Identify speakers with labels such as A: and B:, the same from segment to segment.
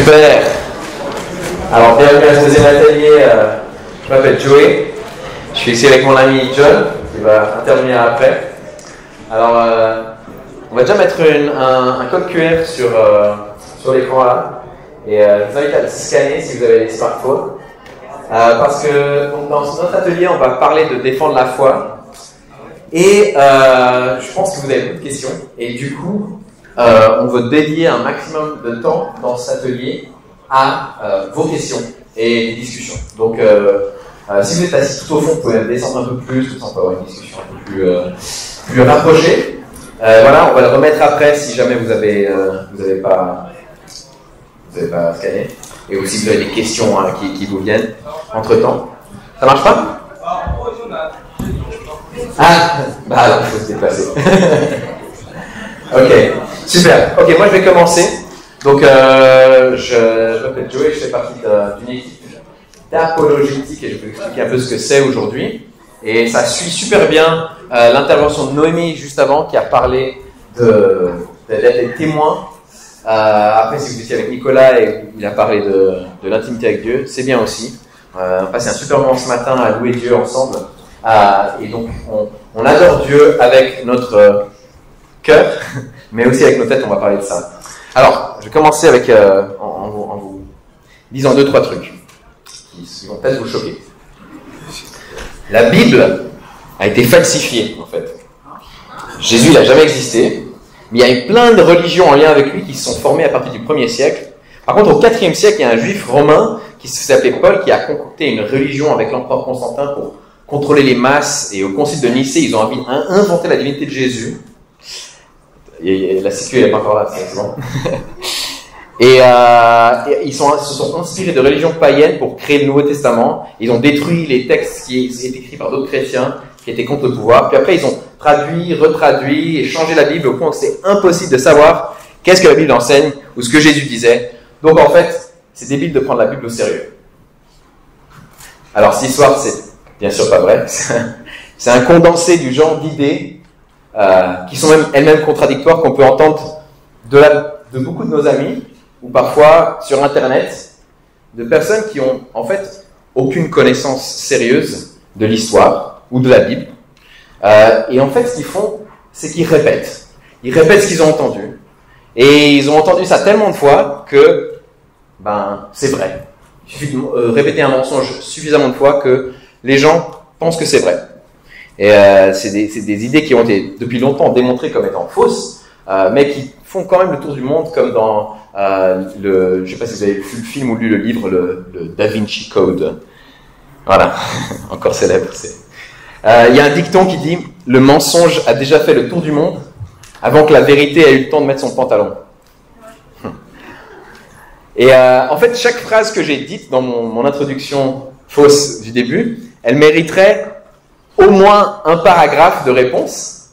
A: Super. Alors, bienvenue à ce deuxième atelier. Je m'appelle Joey. Je suis ici avec mon ami John, qui va intervenir après. Alors, on va déjà mettre un code QR sur l'écran là. Et je vous invite à le scanner si vous avez des smartphones. Parce que donc, dans notre atelier, on va parler de défendre la foi. Et je pense que vous avez beaucoup de questions. Et du coup, on veut dédier un maximum de temps dans cet atelier à vos questions et des discussions. Donc, si vous êtes assis tout au fond, vous pouvez descendre un peu plus, comme ça on peut avoir une discussion un peu plus rapprochée. Voilà, on va le remettre après si jamais vous avez pas scanné. Et aussi, si vous avez des questions qui vous viennent entre-temps. Ça marche pas? Ah, bah alors, il faut se déplacer. Ok, super. Ok, moi je vais commencer. Donc, je m'appelle Joey, je fais partie d'une équipe d'apologétique et je vais vous expliquer un peu ce que c'est aujourd'hui. Et ça suit super bien l'intervention de Noémie juste avant qui a parlé d'être des témoins. Après, si vous étiez avec Nicolas et il a parlé de l'intimité avec Dieu, c'est bien aussi. On a passé un super moment ce matin à louer Dieu ensemble. Et donc, on adore Dieu avec notre cœur, mais aussi avec nos têtes, on va parler de ça. Alors, je vais commencer avec, en vous disant 2-3 trucs qui vont peut-être vous choquer. La Bible a été falsifiée, en fait. Jésus, il n'a jamais existé, mais il y a eu plein de religions en lien avec lui qui se sont formées à partir du 1er siècle. Par contre, au 4e siècle, il y a un juif romain qui s'appelait Paul qui a concocté une religion avec l'empereur Constantin pour contrôler les masses, et au concile de Nicée, ils ont inventé la divinité de Jésus. Et la sécu, elle n'est pas encore là, c'est bon. Et ils se sont inspirés de religions païennes pour créer le Nouveau Testament. Ils ont détruit les textes qui étaient écrits par d'autres chrétiens qui étaient contre le pouvoir. Puis après, ils ont traduit, retraduit et changé la Bible au point que c'est impossible de savoir qu'est-ce que la Bible enseigne ou ce que Jésus disait. Donc en fait, c'est débile de prendre la Bible au sérieux. Alors cette histoire, c'est bien sûr pas vrai. C'est un condensé du genre d'idées qui sont même elles-mêmes contradictoires qu'on peut entendre de beaucoup de nos amis ou parfois sur Internet, de personnes qui ont en fait aucune connaissance sérieuse de l'histoire ou de la Bible. Et en fait, ce qu'ils font, c'est qu'ils répètent. Ils répètent ce qu'ils ont entendu. Et ils ont entendu ça tellement de fois que, c'est vrai. Il suffit de répéter un mensonge suffisamment de fois que les gens pensent que c'est vrai. Et c'est des idées qui ont été depuis longtemps démontrées comme étant fausses, mais qui font quand même le tour du monde, comme dans je ne sais pas si vous avez vu le film ou lu le livre, le Da Vinci Code. Voilà, encore célèbre. Il y a un dicton qui dit « Le mensonge a déjà fait le tour du monde avant que la vérité ait eu le temps de mettre son pantalon. » Et en fait, chaque phrase que j'ai dite dans mon introduction fausse du début, elle mériterait au moins un paragraphe de réponse,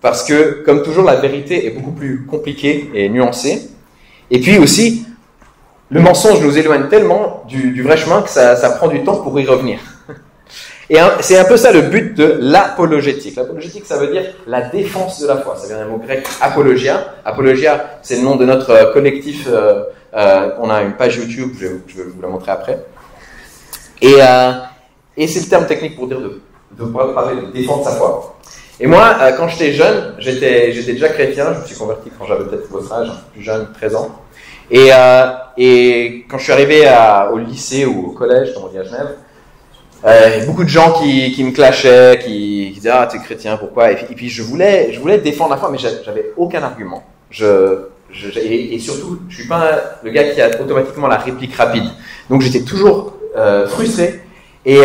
A: parce que, comme toujours, la vérité est beaucoup plus compliquée et nuancée. Et puis aussi, le mensonge nous éloigne tellement du vrai chemin que ça prend du temps pour y revenir. Et c'est un peu ça le but de l'apologétique. L'apologétique, ça veut dire la défense de la foi. Ça vient d'un mot grec apologia. Apologia, c'est le nom de notre collectif. On a une page YouTube, je vais vous la montrer après. Et c'est le terme technique pour dire de parler de défendre sa foi. Et moi, quand j'étais jeune, j'étais déjà chrétien. Je me suis converti quand j'avais peut-être votre âge, plus jeune, 13 ans. Et quand je suis arrivé au lycée ou au collège, comme on dit à Genève, il y a beaucoup de gens qui me clashaient, qui disaient « Ah, tu es chrétien, pourquoi ?» Et puis je voulais défendre la foi, mais j'avais aucun argument. Et surtout, je suis pas le gars qui a automatiquement la réplique rapide. Donc j'étais toujours frustré. Et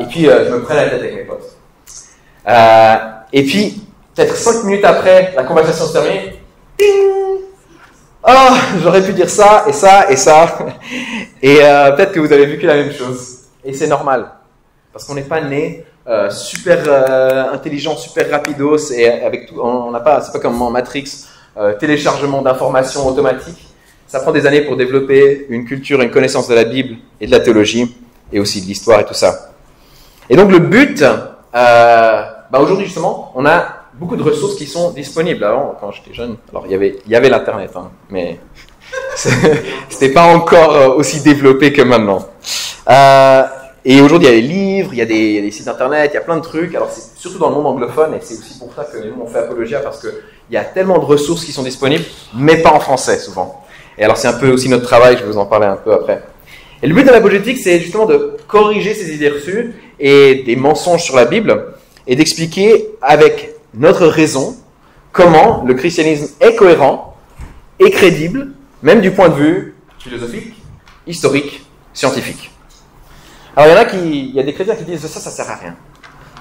A: puis je me prenais la tête avec mes potes. Et puis, peut-être 5 minutes après, la conversation se termine. Ding! Oh, j'aurais pu dire ça, et ça, et ça. Et peut-être que vous avez vécu la même chose. Et c'est normal. Parce qu'on n'est pas né super intelligent, super rapidos, et avec tout, c'est pas comme en Matrix, téléchargement d'informations automatique. Ça prend des années pour développer une culture, une connaissance de la Bible et de la théologie, et aussi de l'histoire et tout ça. Et donc le but, aujourd'hui justement, on a beaucoup de ressources qui sont disponibles. Avant, quand j'étais jeune, alors il y avait l'internet, mais C'était pas encore aussi développé que maintenant. Et aujourd'hui, il y a des livres, il y a des sites internet, il y a plein de trucs. Alors, c'est surtout dans le monde anglophone, et c'est aussi pour ça que nous, on fait Apologia, parce qu'il y a tellement de ressources qui sont disponibles, mais pas en français, souvent. Et alors, c'est un peu aussi notre travail, je vais vous en parler un peu après. Et le but de l'apologétique, c'est justement de corriger ces idées reçues et des mensonges sur la Bible, et d'expliquer avec notre raison comment le christianisme est cohérent et crédible, même du point de vue philosophique, historique, scientifique. Alors il y a des chrétiens qui disent ça sert à rien.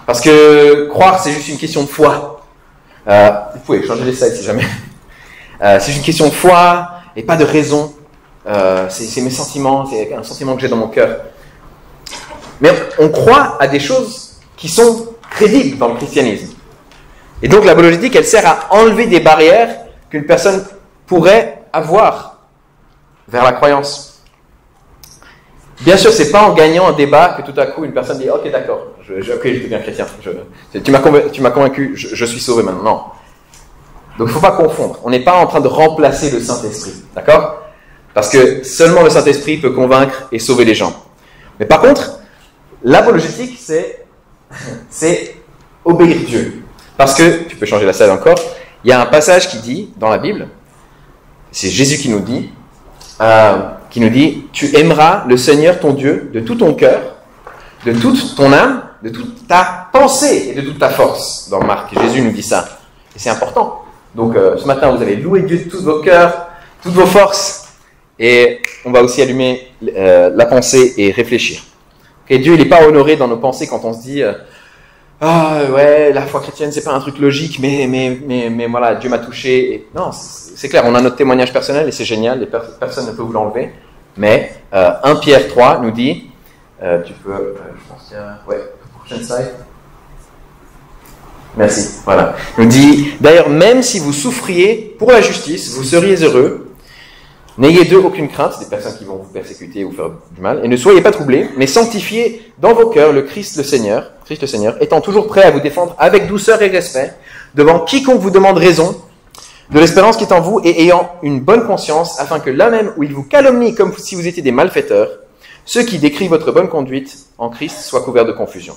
A: Parce que croire, c'est juste une question de foi. Vous pouvez changer les slides si jamais. C'est juste une question de foi et pas de raison. C'est mes sentiments, c'est un sentiment que j'ai dans mon cœur. Mais on croit à des choses qui sont crédibles dans le christianisme. Et donc l'apologétique, elle sert à enlever des barrières qu'une personne pourrait avoir vers la croyance. Bien sûr, c'est pas en gagnant un débat que tout à coup une personne dit « Ok, d'accord, je deviens chrétien. Tu m'as convaincu, je suis sauvé maintenant. » Non. Donc il ne faut pas confondre. On n'est pas en train de remplacer le Saint-Esprit. D'accord ? Parce que seulement le Saint-Esprit peut convaincre et sauver les gens. Mais par contre, l'apologétique, c'est obéir Dieu. Parce que, tu peux changer la slide encore, il y a un passage qui dit, dans la Bible, c'est Jésus qui nous dit, tu aimeras le Seigneur ton Dieu de tout ton cœur, de toute ton âme, de toute ta pensée et de toute ta force. Dans Marc, Jésus nous dit ça. Et c'est important. Donc ce matin, vous allez louer Dieu de tous vos cœurs, toutes vos forces, et on va aussi allumer la pensée et réfléchir. Et Dieu, il n'est pas honoré dans nos pensées quand on se dit ah ouais, la foi chrétienne, c'est pas un truc logique, mais voilà, Dieu m'a touché. Et non, c'est clair, on a notre témoignage personnel et c'est génial, personne ne peut vous l'enlever. Mais 1 Pierre 3 nous dit, tu peux, je pense qu'il y a, ouais, prochaine slide. Merci, voilà. Il nous dit, d'ailleurs, même si vous souffriez pour la justice, vous seriez heureux. N'ayez d'eux aucune crainte, des personnes qui vont vous persécuter ou faire du mal, et ne soyez pas troublés, mais sanctifiez dans vos cœurs le Christ le Seigneur, étant toujours prêt à vous défendre avec douceur et respect, devant quiconque vous demande raison de l'espérance qui est en vous, et ayant une bonne conscience, afin que là même où ils vous calomnient comme si vous étiez des malfaiteurs, ceux qui décrivent votre bonne conduite en Christ soient couverts de confusion.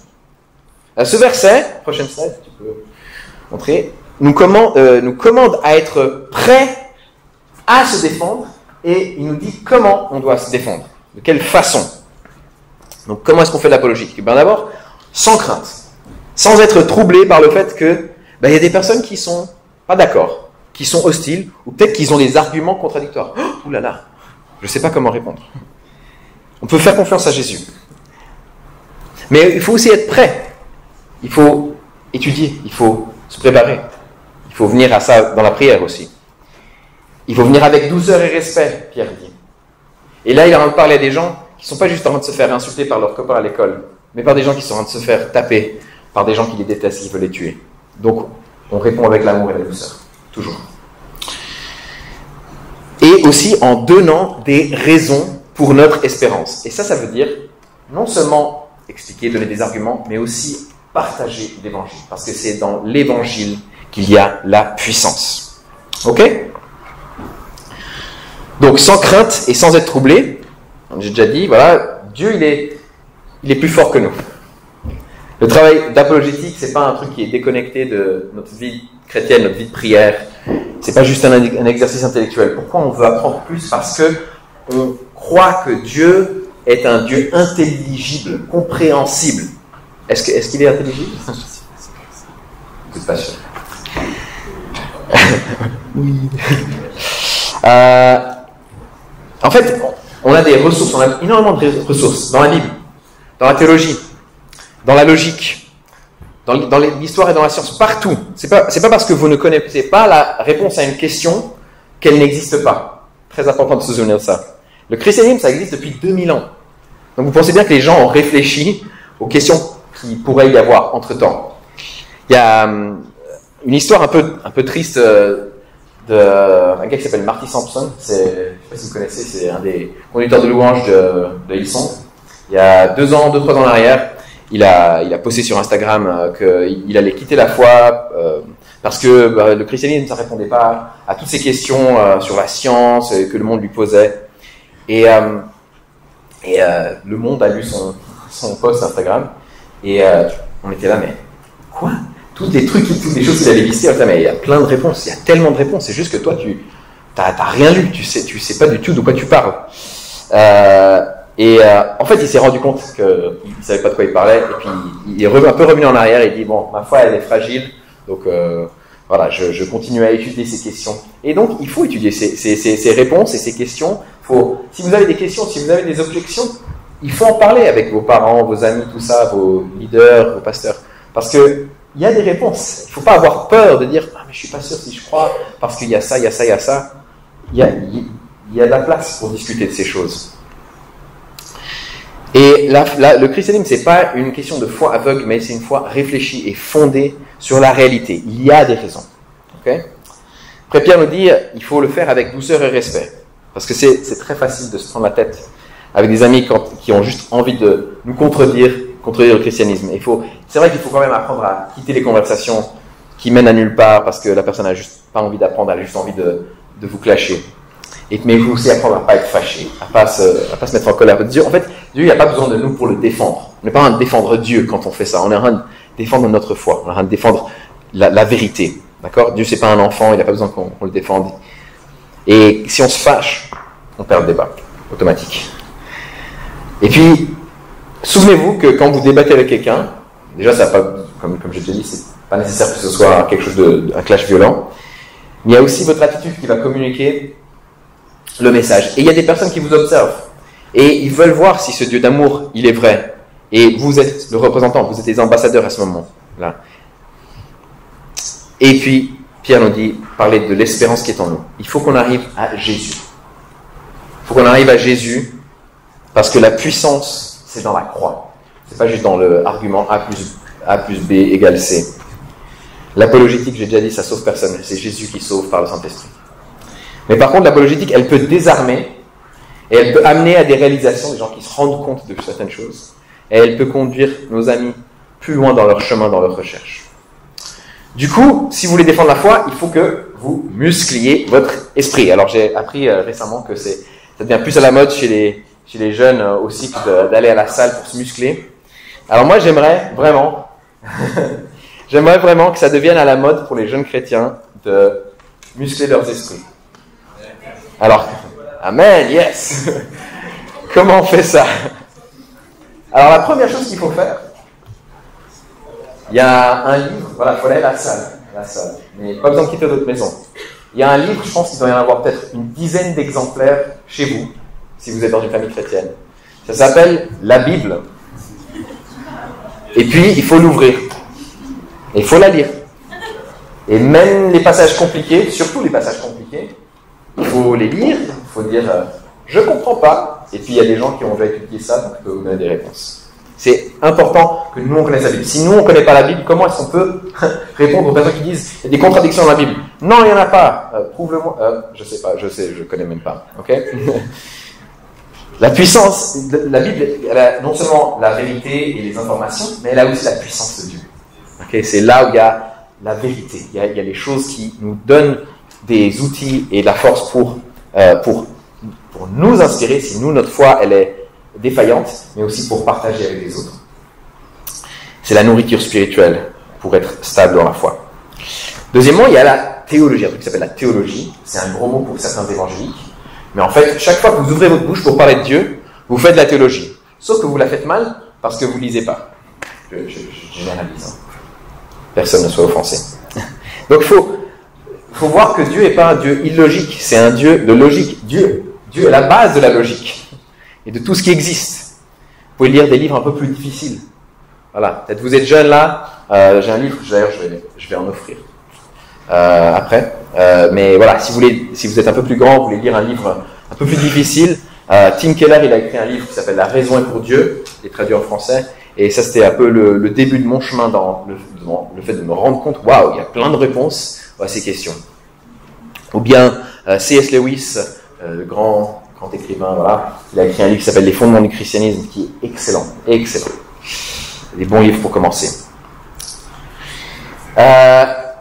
A: Ce verset, prochaine slide, tu peux montrer, nous commande à être prêts à se défendre, et il nous dit comment on doit se défendre, de quelle façon. Donc comment est-ce qu'on fait de l'apologie ? Ben d'abord, sans crainte, sans être troublé par le fait que il y a des personnes qui sont pas d'accord, qui sont hostiles, ou peut-être qu'ils ont des arguments contradictoires. Ouh là là, je ne sais pas comment répondre. On peut faire confiance à Jésus. Mais il faut aussi être prêt. Il faut étudier, il faut se préparer. Il faut venir à ça dans la prière aussi. Il faut venir avec douceur et respect, Pierre dit. Et là, il est en train de parler à des gens qui ne sont pas juste en train de se faire insulter par leurs copains à l'école, mais par des gens qui sont en train de se faire taper, par des gens qui les détestent, qui veulent les tuer. Donc, on répond avec l'amour et la douceur, toujours. Et aussi en donnant des raisons pour notre espérance. Et ça veut dire non seulement expliquer, donner des arguments, mais aussi partager l'évangile. Parce que c'est dans l'évangile qu'il y a la puissance. Ok ? Donc, sans crainte et sans être troublé, j'ai déjà dit, voilà, Dieu, il est plus fort que nous. Le travail d'apologétique, c'est pas un truc qui est déconnecté de notre vie chrétienne, notre vie de prière. C'est pas juste un exercice intellectuel. Pourquoi on veut apprendre plus ? Parce que on croit que Dieu est un Dieu intelligible, compréhensible. Est-ce qu'il est intelligible ? Je suis pas sûr. Oui. En fait, on a des ressources, on a énormément de ressources dans la Bible, dans la théologie, dans la logique, dans l'histoire et dans la science, partout. C'est pas parce que vous ne connaissez pas la réponse à une question qu'elle n'existe pas. Très important de se souvenir de ça. Le christianisme, ça existe depuis 2000 ans. Donc vous pensez bien que les gens ont réfléchi aux questions qui pourraient y avoir entre-temps. Il y a une histoire un peu triste d'un gars qui s'appelle Marty Sampson. Je ne sais pas si vous connaissez, c'est un des conducteurs de louanges de Hillsong. Il y a 2 ans, 3 ans en arrière, il a posté sur Instagram qu'il allait quitter la foi parce que le christianisme, ça répondait pas à toutes ces questions sur la science que le monde lui posait. Et le monde a lu son post Instagram, et on était là, mais quoi? Toutes les choses qu'il avait listées, mais il y a plein de réponses, il y a tellement de réponses, c'est juste que toi, t'as rien lu, tu sais pas du tout de quoi tu parles. En fait, il s'est rendu compte qu'il savait pas de quoi il parlait, et puis il est un peu revenu en arrière, et il dit, bon, ma foi, elle est fragile, donc voilà, je continue à étudier ces questions. Et donc, il faut étudier ces réponses et ces questions. Si vous avez des questions, si vous avez des objections, il faut en parler avec vos parents, vos amis, tout ça, vos leaders, vos pasteurs, parce que il y a des réponses. Il ne faut pas avoir peur de dire, ah, mais je suis pas sûr si je crois, parce qu'il y a ça, il y a ça, il y a ça. Il y a de la place pour discuter de ces choses. Et le christianisme, c'est pas une question de foi aveugle, mais c'est une foi réfléchie et fondée sur la réalité. Il y a des raisons. Okay? Après, Pierre nous dit, il faut le faire avec douceur et respect. Parce que c'est très facile de se prendre la tête avec des amis qui ont juste envie de nous contredire le christianisme. C'est vrai qu'il faut quand même apprendre à quitter les conversations qui mènent à nulle part, parce que la personne n'a juste pas envie d'apprendre, elle a juste envie de vous clasher. Mais il faut aussi apprendre à ne pas être fâché, à pas se mettre en colère. Dieu, en fait, Dieu, il n'a pas besoin de nous pour le défendre. On n'est pas en train de défendre Dieu quand on fait ça. On est en train de défendre notre foi. On est en train de défendre la vérité. D'accord? Dieu, c'est pas un enfant, il n'a pas besoin qu'on le défende. Et si on se fâche, on perd le débat. Automatique. Et puis, souvenez-vous que quand vous débattez avec quelqu'un, déjà, ça pas, comme j'ai déjà dit, c'est pas nécessaire que ce soit quelque chose un clash violent. Mais il y a aussi votre attitude qui va communiquer le message. Et il y a des personnes qui vous observent. Et ils veulent voir si ce Dieu d'amour, il est vrai. Et vous êtes le représentant, vous êtes les ambassadeurs à ce moment-là. Et puis, Pierre nous dit, parler de l'espérance qui est en nous. Il faut qu'on arrive à Jésus. Il faut qu'on arrive à Jésus, parce que la puissance, c'est dans la croix. C'est pas juste dans le argument A plus B égale C. L'apologétique, j'ai déjà dit, ça sauve personne. C'est Jésus qui sauve par le Saint-Esprit. Mais par contre, l'apologétique, elle peut désarmer, et elle peut amener à des réalisations, des gens qui se rendent compte de certaines choses, et elle peut conduire nos amis plus loin dans leur chemin, dans leur recherche. Du coup, si vous voulez défendre la foi, il faut que vous muscliez votre esprit. Alors j'ai appris récemment que ça devient plus à la mode chez les jeunes aussi d'aller à la salle pour se muscler. Alors moi, j'aimerais vraiment que ça devienne à la mode pour les jeunes chrétiens de muscler leurs esprits. Alors, amen, yes. Comment on fait ça? Alors la première chose qu'il faut faire, il y a un livre, voilà, il faut aller à la salle, mais pas besoin de quitter votre maison. Il y a un livre, je pense qu'il doit y en avoir peut-être une dizaine d'exemplaires chez vous, si vous êtes dans une famille chrétienne. Ça s'appelle la Bible. Et puis, il faut l'ouvrir. Et il faut la lire. Et même les passages compliqués, surtout les passages compliqués, il faut les lire, il faut dire je comprends pas. Et puis il y a des gens qui ont déjà étudié ça, donc ils peuvent vous donner des réponses. C'est important que nous on connaisse la Bible. Si nous on ne connaît pas la Bible, comment est-ce qu'on peut répondre aux personnes qui disent il y a des contradictions dans la Bible? Non, il n'y en a pas. Prouve-le-moi. Je sais pas, je connais même pas. Ok? La puissance, la Bible, elle a non seulement la vérité et les informations, mais elle a aussi la puissance de Dieu. Okay? C'est là où il y a la vérité. Il y a les choses qui nous donnent des outils et de la force pour nous inspirer si nous, notre foi, elle est défaillante, mais aussi pour partager avec les autres. C'est la nourriture spirituelle pour être stable dans la foi. Deuxièmement, il y a la théologie, un truc qui s'appelle la théologie. C'est un gros mot pour certains évangéliques. Mais en fait, chaque fois que vous ouvrez votre bouche pour parler de Dieu, vous faites de la théologie. Sauf que vous la faites mal parce que vous ne lisez pas. Je généralise. Hein. Personne ne soit offensé. Donc il faut voir que Dieu n'est pas un Dieu illogique, c'est un Dieu de logique. Dieu est la base de la logique et de tout ce qui existe. Vous pouvez lire des livres un peu plus difficiles. Voilà, peut-être vous êtes jeune là, j'ai un livre, d'ailleurs je vais en offrir après. Mais voilà, si vous êtes un peu plus grand, vous voulez lire un livre un peu plus difficile, Tim Keller il a écrit un livre qui s'appelle La raison est pour Dieu, il est traduit en français. Et ça, c'était un peu le début de mon chemin dans le fait de me rendre compte, waouh, il y a plein de réponses à ces questions. Ou bien C.S. Lewis, le grand écrivain, voilà, il a écrit un livre qui s'appelle Les fondements du christianisme, qui est excellent. Des bons livres pour commencer.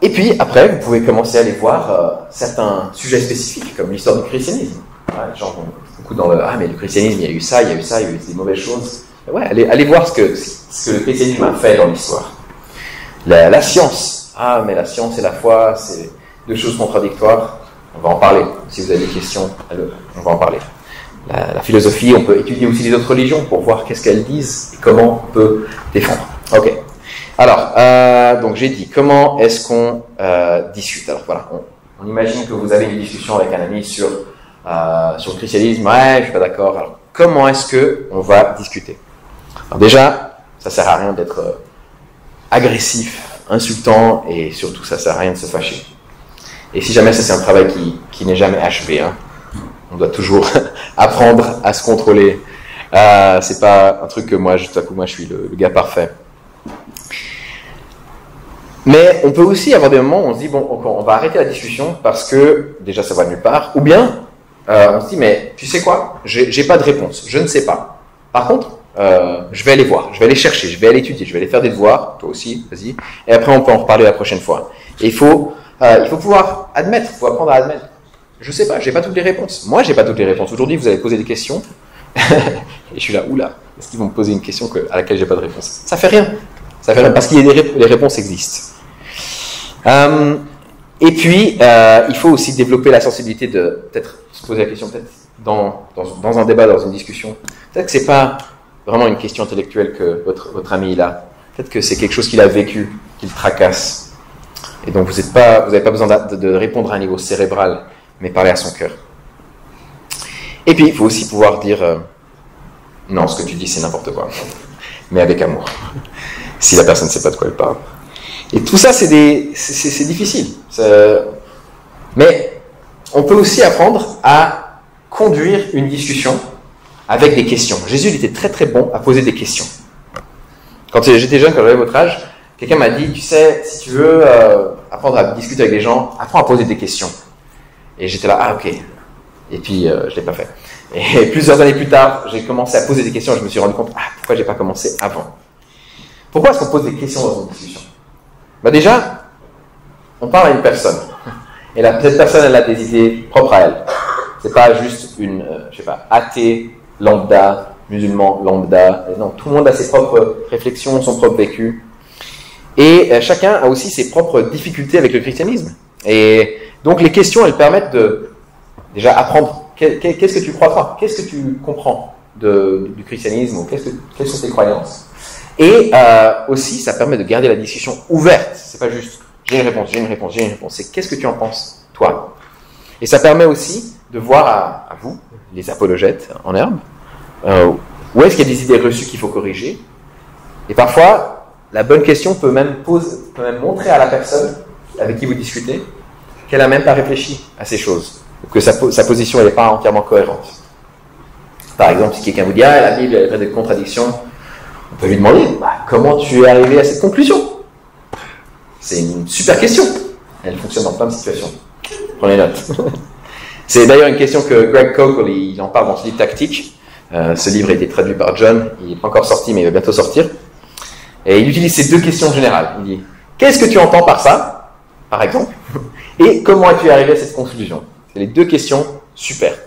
A: Et puis, après, vous pouvez commencer à aller voir certains sujets spécifiques, comme l'histoire du christianisme. Ouais, genre, beaucoup dans le « Ah, mais le christianisme, il y a eu ça, il y a eu ça, il y a eu des mauvaises choses. » Ouais, allez voir ce que le christianisme a fait dans l'histoire. La science. Ah, mais la science et la foi, c'est deux choses contradictoires. On va en parler. Si vous avez des questions, on va en parler. La philosophie, on peut étudier aussi les autres religions pour voir qu'est-ce qu'elles disent et comment on peut défendre. Ok. Alors, donc j'ai dit, comment est-ce qu'on discute? Alors voilà, on imagine que vous avez une discussion avec un ami sur le christianisme. Ouais, je suis pas d'accord. Alors, comment est-ce qu'on va discuter? Alors déjà, ça sert à rien d'être agressif, insultant, et surtout, ça sert à rien de se fâcher. Et si jamais ça, c'est un travail qui n'est jamais achevé, hein, on doit toujours apprendre à se contrôler. C'est pas un truc que moi, tout à coup, moi, je suis le gars parfait. Mais on peut aussi avoir des moments où on se dit, bon, on va arrêter la discussion parce que, déjà, ça va nulle part. Ou bien, on se dit, mais tu sais quoi, j'ai pas de réponse, je ne sais pas. Par contre, je vais aller voir, je vais aller chercher, je vais aller étudier, je vais aller faire des devoirs, toi aussi, vas-y. Et après, on peut en reparler la prochaine fois. Et il faut pouvoir admettre, il faut apprendre à admettre. Je sais pas, j'ai pas toutes les réponses. Moi, j'ai pas toutes les réponses. Aujourd'hui, vous allez poser des questions. Et je suis là, oula, est-ce qu'ils vont me poser une question à laquelle j'ai pas de réponse? Ça fait rien. Ça fait rien, parce qu'il y a les réponses existent. Et puis, il faut aussi développer la sensibilité de peut-être se poser la question, peut-être dans un débat, dans une discussion. Peut-être que c'est pas vraiment une question intellectuelle que votre ami il a. Peut-être que c'est quelque chose qu'il a vécu, qui le tracasse. Et donc vous n'avez pas besoin de répondre à un niveau cérébral, mais parler à son cœur. Et puis, il faut aussi pouvoir dire non, ce que tu dis, c'est n'importe quoi, mais avec amour. Si la personne ne sait pas de quoi elle parle. Et tout ça, c'est difficile. Mais on peut aussi apprendre à conduire une discussion avec des questions. Jésus, il était très très bon à poser des questions. Quand j'étais jeune, quand j'avais votre âge, quelqu'un m'a dit, tu sais, si tu veux apprendre à discuter avec les gens, apprends à poser des questions. Et j'étais là, ah ok. Et puis, je ne l'ai pas fait. Et plusieurs années plus tard, j'ai commencé à poser des questions et je me suis rendu compte, pourquoi je n'ai pas commencé avant? Pourquoi est-ce qu'on pose des questions dans une discussion? Déjà, on parle à une personne. Et cette personne, elle a des idées propres à elle. C'est pas juste une, athée, lambda, musulman, lambda. Non, tout le monde a ses propres réflexions, son propre vécu. Et chacun a aussi ses propres difficultés avec le christianisme. Et donc les questions, elles permettent de déjà apprendre qu'est-ce que tu crois toi, qu'est-ce que tu comprends du christianisme, ou quelles sont tes croyances. Et aussi, ça permet de garder la discussion ouverte. C'est pas juste j'ai une réponse, j'ai une réponse, j'ai une réponse. C'est qu'est-ce que tu en penses, toi. Et ça permet aussi de voir à vous, les apologètes en herbe, où est-ce qu'il y a des idées reçues qu'il faut corriger. Et parfois, la bonne question peut même montrer à la personne avec qui vous discutez qu'elle n'a même pas réfléchi à ces choses, ou que sa position n'est pas entièrement cohérente. Par exemple, si quelqu'un vous dit « Ah, la Bible, elle est pleine de contradictions », on peut lui demander comment tu es arrivé à cette conclusion. C'est une super question. Elle fonctionne dans plein de situations. Prenez note. C'est d'ailleurs une question que Greg Koukl, il en parle dans ce livre Tactique. Ce livre a été traduit par John. Il n'est pas encore sorti, mais il va bientôt sortir. Et il utilise ces deux questions générales. Il dit qu'est-ce que tu entends par ça, par exemple, et comment es-tu arrivé à cette conclusion. C'est les deux questions super.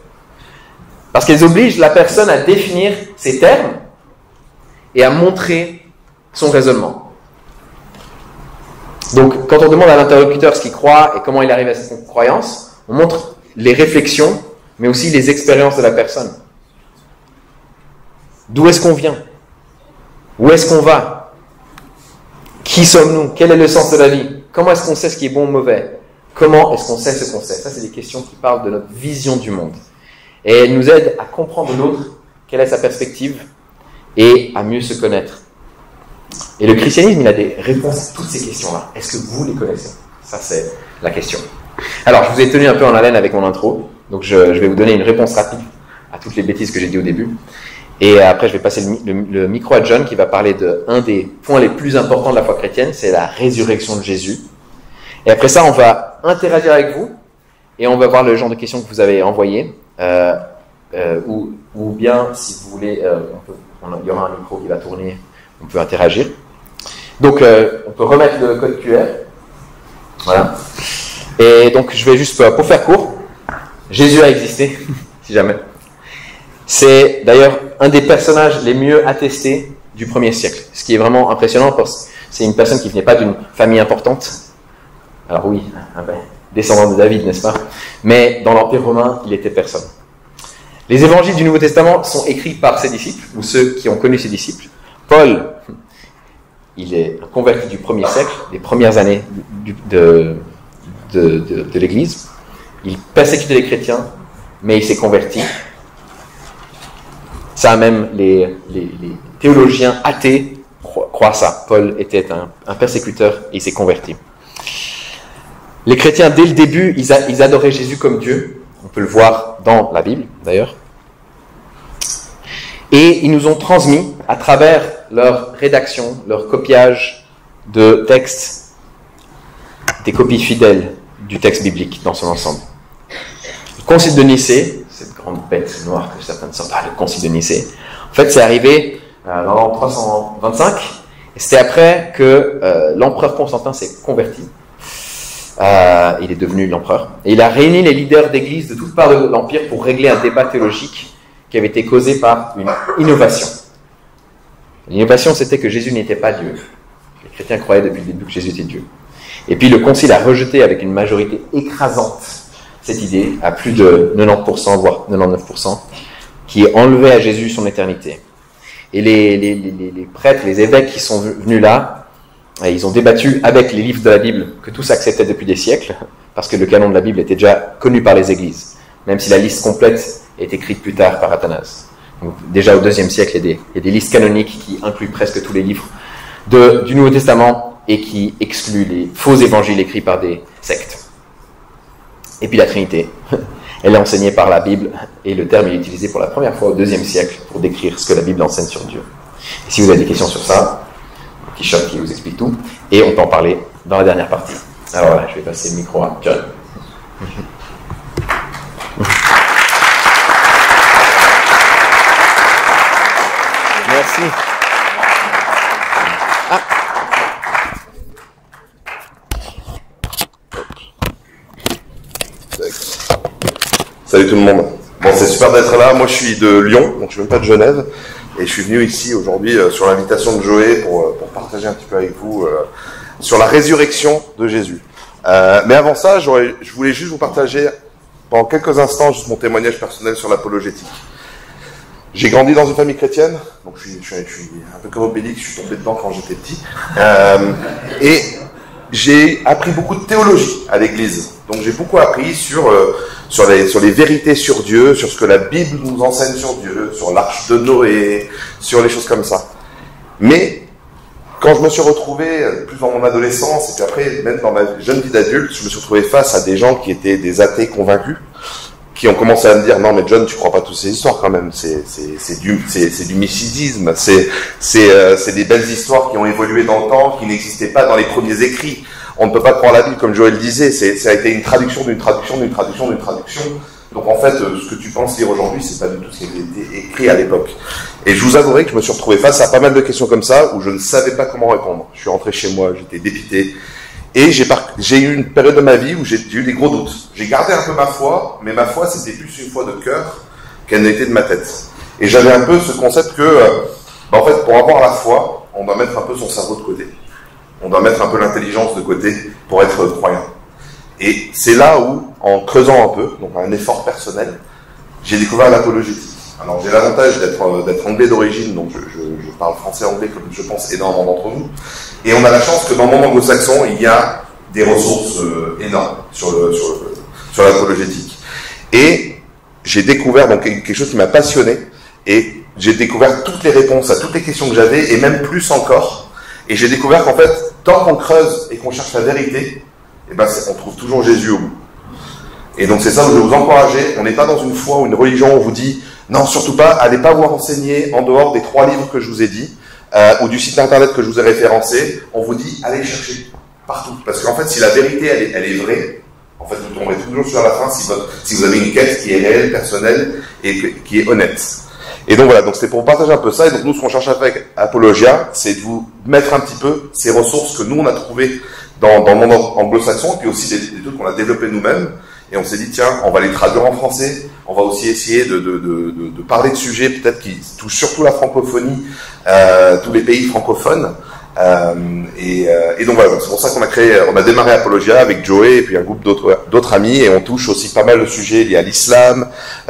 A: Parce qu'elles obligent la personne à définir ses termes et à montrer son raisonnement. Donc, quand on demande à l'interlocuteur ce qu'il croit et comment il arrive à cette croyance, on montre les réflexions, mais aussi les expériences de la personne. D'où est-ce qu'on vient? Où est-ce qu'on va? Qui sommes-nous? Quel est le sens de la vie? Comment est-ce qu'on sait ce qui est bon ou mauvais? Comment est-ce qu'on sait ce qu'on sait? Ça, c'est des questions qui parlent de notre vision du monde. Et elles nous aident à comprendre l'autre, quelle est sa perspective, et à mieux se connaître. Et le christianisme, il a des réponses à toutes ces questions-là. Est-ce que vous les connaissez? Ça, c'est la question. Alors, je vous ai tenu un peu en haleine avec mon intro, donc je vais vous donner une réponse rapide à toutes les bêtises que j'ai dit au début. Et après, je vais passer le micro à John, qui va parler d'un des points les plus importants de la foi chrétienne, c'est la résurrection de Jésus. Et après ça, on va interagir avec vous, et on va voir le genre de questions que vous avez envoyées, ou bien, si vous voulez, il y aura un micro qui va tourner, on peut interagir. Donc, on peut remettre le code QR. Voilà. Et donc, je vais juste, pour faire court, Jésus a existé, si jamais. C'est d'ailleurs un des personnages les mieux attestés du 1er siècle. Ce qui est vraiment impressionnant parce que c'est une personne qui venait pas d'une famille importante. Alors oui, descendant de David, n'est-ce pas? Mais dans l'Empire romain, il était personne. Les évangiles du Nouveau Testament sont écrits par ses disciples, ou ceux qui ont connu ses disciples. Paul, il est un converti du 1er siècle, des premières années de l'Église. Il persécutait les chrétiens, mais il s'est converti. Ça, même les théologiens athées croient ça. Paul était un persécuteur et il s'est converti. Les chrétiens, dès le début, ils adoraient Jésus comme Dieu. On peut le voir dans la Bible, d'ailleurs. Et ils nous ont transmis, à travers leur rédaction, leur copiage de textes, des copies fidèles du texte biblique dans son ensemble. Le Concile de Nicée, cette grande bête noire que certains sortent, le Concile de Nicée, en fait, c'est arrivé dans l'an 325, et c'était après que l'empereur Constantin s'est converti. Il est devenu l'empereur. Et il a réuni les leaders d'église de toutes parts de l'Empire pour régler un débat théologique qui avait été causé par une innovation. L'innovation, c'était que Jésus n'était pas Dieu. Les chrétiens croyaient depuis le début que Jésus était Dieu. Et puis le concile a rejeté avec une majorité écrasante cette idée, à plus de 90%, voire 99%, qui enlevait à Jésus son éternité. Et les prêtres, les évêques qui sont venus là, ils ont débattu avec les livres de la Bible que tous acceptaient depuis des siècles, parce que le canon de la Bible était déjà connu par les églises, même si la liste complète est écrite plus tard par Athanase. Donc, déjà au IIe siècle, il y a des listes canoniques qui incluent presque tous les livres du Nouveau Testament et qui excluent les faux évangiles écrits par des sectes. Et puis la Trinité, elle est enseignée par la Bible et le terme est utilisé pour la première fois au IIe siècle pour décrire ce que la Bible enseigne sur Dieu. Et si vous avez des questions sur ça, Quichotte qui vous explique tout, et on peut en parler dans la dernière partie. Alors voilà, je vais passer le micro à John. Merci. Ah.
B: Salut tout le monde. Bon, c'est super d'être là. Moi, je suis de Lyon, donc je suis même pas de Genève. Et je suis venu ici aujourd'hui sur l'invitation de Joé pour partager un petit peu avec vous sur la résurrection de Jésus. Mais avant ça, je voulais juste vous partager pendant quelques instants juste mon témoignage personnel sur l'apologétique. J'ai grandi dans une famille chrétienne, donc je suis un peu comme Obélix, je suis tombé dedans quand j'étais petit. Et j'ai appris beaucoup de théologie à l'église. Donc j'ai beaucoup appris sur les vérités sur Dieu, sur ce que la Bible nous enseigne sur Dieu, sur l'arche de Noé, sur les choses comme ça. Mais quand je me suis retrouvé plus dans mon adolescence, et puis après, même dans ma jeune vie d'adulte, je me suis retrouvé face à des gens qui étaient des athées convaincus, qui ont commencé à me dire, non mais John, tu crois pas toutes ces histoires quand même, c'est du mysticisme, c'est des belles histoires qui ont évolué dans le temps, qui n'existaient pas dans les premiers écrits. On ne peut pas croire la Bible, comme Joël disait, ça a été une traduction d'une traduction d'une traduction d'une traduction. Donc en fait, ce que tu penses lire aujourd'hui, c'est pas du tout ce qui a été écrit à l'époque. Et je vous avouerai que je me suis retrouvé face à pas mal de questions comme ça, où je ne savais pas comment répondre. Je suis rentré chez moi, j'étais dépité. Et j'ai eu une période de ma vie où j'ai eu des gros doutes. J'ai gardé un peu ma foi, mais ma foi, c'était plus une foi de cœur qu'elle n'était de ma tête. Et j'avais un peu ce concept que, en fait, pour avoir la foi, on doit mettre un peu son cerveau de côté. On doit mettre un peu l'intelligence de côté pour être croyant. Et c'est là où, en creusant un peu, donc un effort personnel, j'ai découvert l'apologétique. Alors j'ai l'avantage d'être anglais d'origine, donc je parle français-anglais comme je pense énormément d'entre vous. Et on a la chance que dans le monde anglo-saxon, il y a des ressources énormes sur l'apologétique. Et j'ai découvert donc quelque chose qui m'a passionné, et j'ai découvert toutes les réponses à toutes les questions que j'avais, et même plus encore. Et j'ai découvert qu'en fait, tant qu'on creuse et qu'on cherche la vérité, eh ben on trouve toujours Jésus au bout. Et donc c'est ça où je vais vous encourager. On n'est pas dans une foi ou une religion où on vous dit non, surtout pas, allez pas vous renseigner en dehors des 3 livres que je vous ai dit, ou du site internet que je vous ai référencé. On vous dit allez chercher partout. Parce qu'en fait, si la vérité elle est vraie, en fait vous tomberez toujours sur la fin si vous avez une quête qui est réelle, personnelle et qui est honnête. Et donc voilà, donc c'était pour vous partager un peu ça. Et donc nous, ce qu'on cherche à faire avec Apologia, c'est de vous mettre un petit peu ces ressources que nous, on a trouvées dans le monde anglo-saxon, et puis aussi des trucs qu'on a développés nous-mêmes. Et on s'est dit, tiens, on va les traduire en français, on va aussi essayer de parler de sujets peut-être qui touchent surtout la francophonie, tous les pays francophones. Et donc voilà, c'est pour ça on a démarré Apologia avec Joey et puis un groupe d'autres amis, et on touche aussi pas mal de sujets liés à l'islam,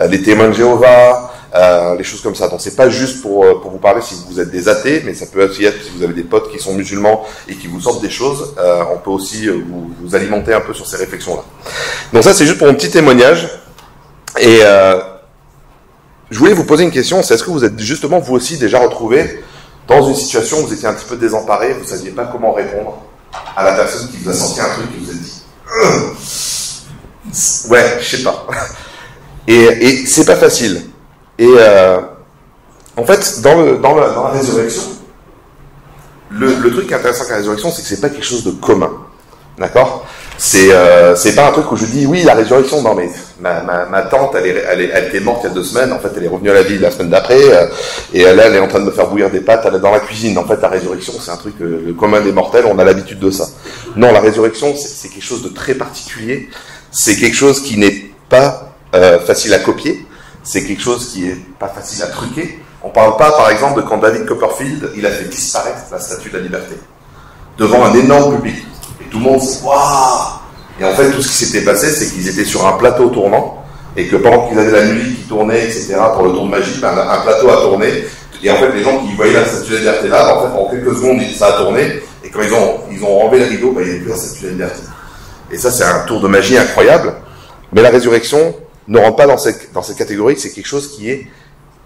B: les témoins de Jéhovah, les choses comme ça. Donc c'est pas juste pour vous parler si vous êtes des athées, mais ça peut aussi être si vous avez des potes qui sont musulmans et qui vous sortent des choses, on peut aussi vous alimenter un peu sur ces réflexions-là. Donc ça c'est juste pour mon petit témoignage. Et je voulais vous poser une question, c'est est-ce que vous êtes justement vous aussi déjà retrouvés dans une situation où vous étiez un petit peu désemparé, vous ne saviez pas comment répondre à la personne qui vous a sorti un truc et vous a dit ouais, je sais pas. Et c'est pas facile. Et en fait, dans la résurrection, le truc qui est intéressant avec la résurrection, c'est que c'est pas quelque chose de commun. D'accord ? C'est pas un truc où je dis oui, la résurrection, non mais ma tante elle était morte il y a 2 semaines, en fait elle est revenue à la vie la semaine d'après, et là elle est en train de me faire bouillir des pâtes, elle est dans la cuisine. En fait la résurrection c'est un truc le commun des mortels, on a l'habitude de ça. Non, la résurrection c'est quelque chose de très particulier, c'est quelque chose qui n'est pas facile à copier, c'est quelque chose qui est pas facile à truquer. On parle pas par exemple de quand David Copperfield il a fait disparaître la Statue de la Liberté devant un énorme public. Et tout le monde se dit, waouh! Et en fait, tout ce qui s'était passé, c'est qu'ils étaient sur un plateau tournant, et que pendant qu'ils avaient la musique qui tournait, etc., pour le tour de magie, un plateau a tourné, et en fait, les gens qui voyaient la Statue de la Liberté là, en fait, en quelques secondes, ça a tourné, et quand ils ont enlevé le rideau, il n'y avait plus la Statue de la Liberté. Et ça, c'est un tour de magie incroyable, mais la résurrection ne rentre pas dans cette catégorie, c'est quelque chose qui est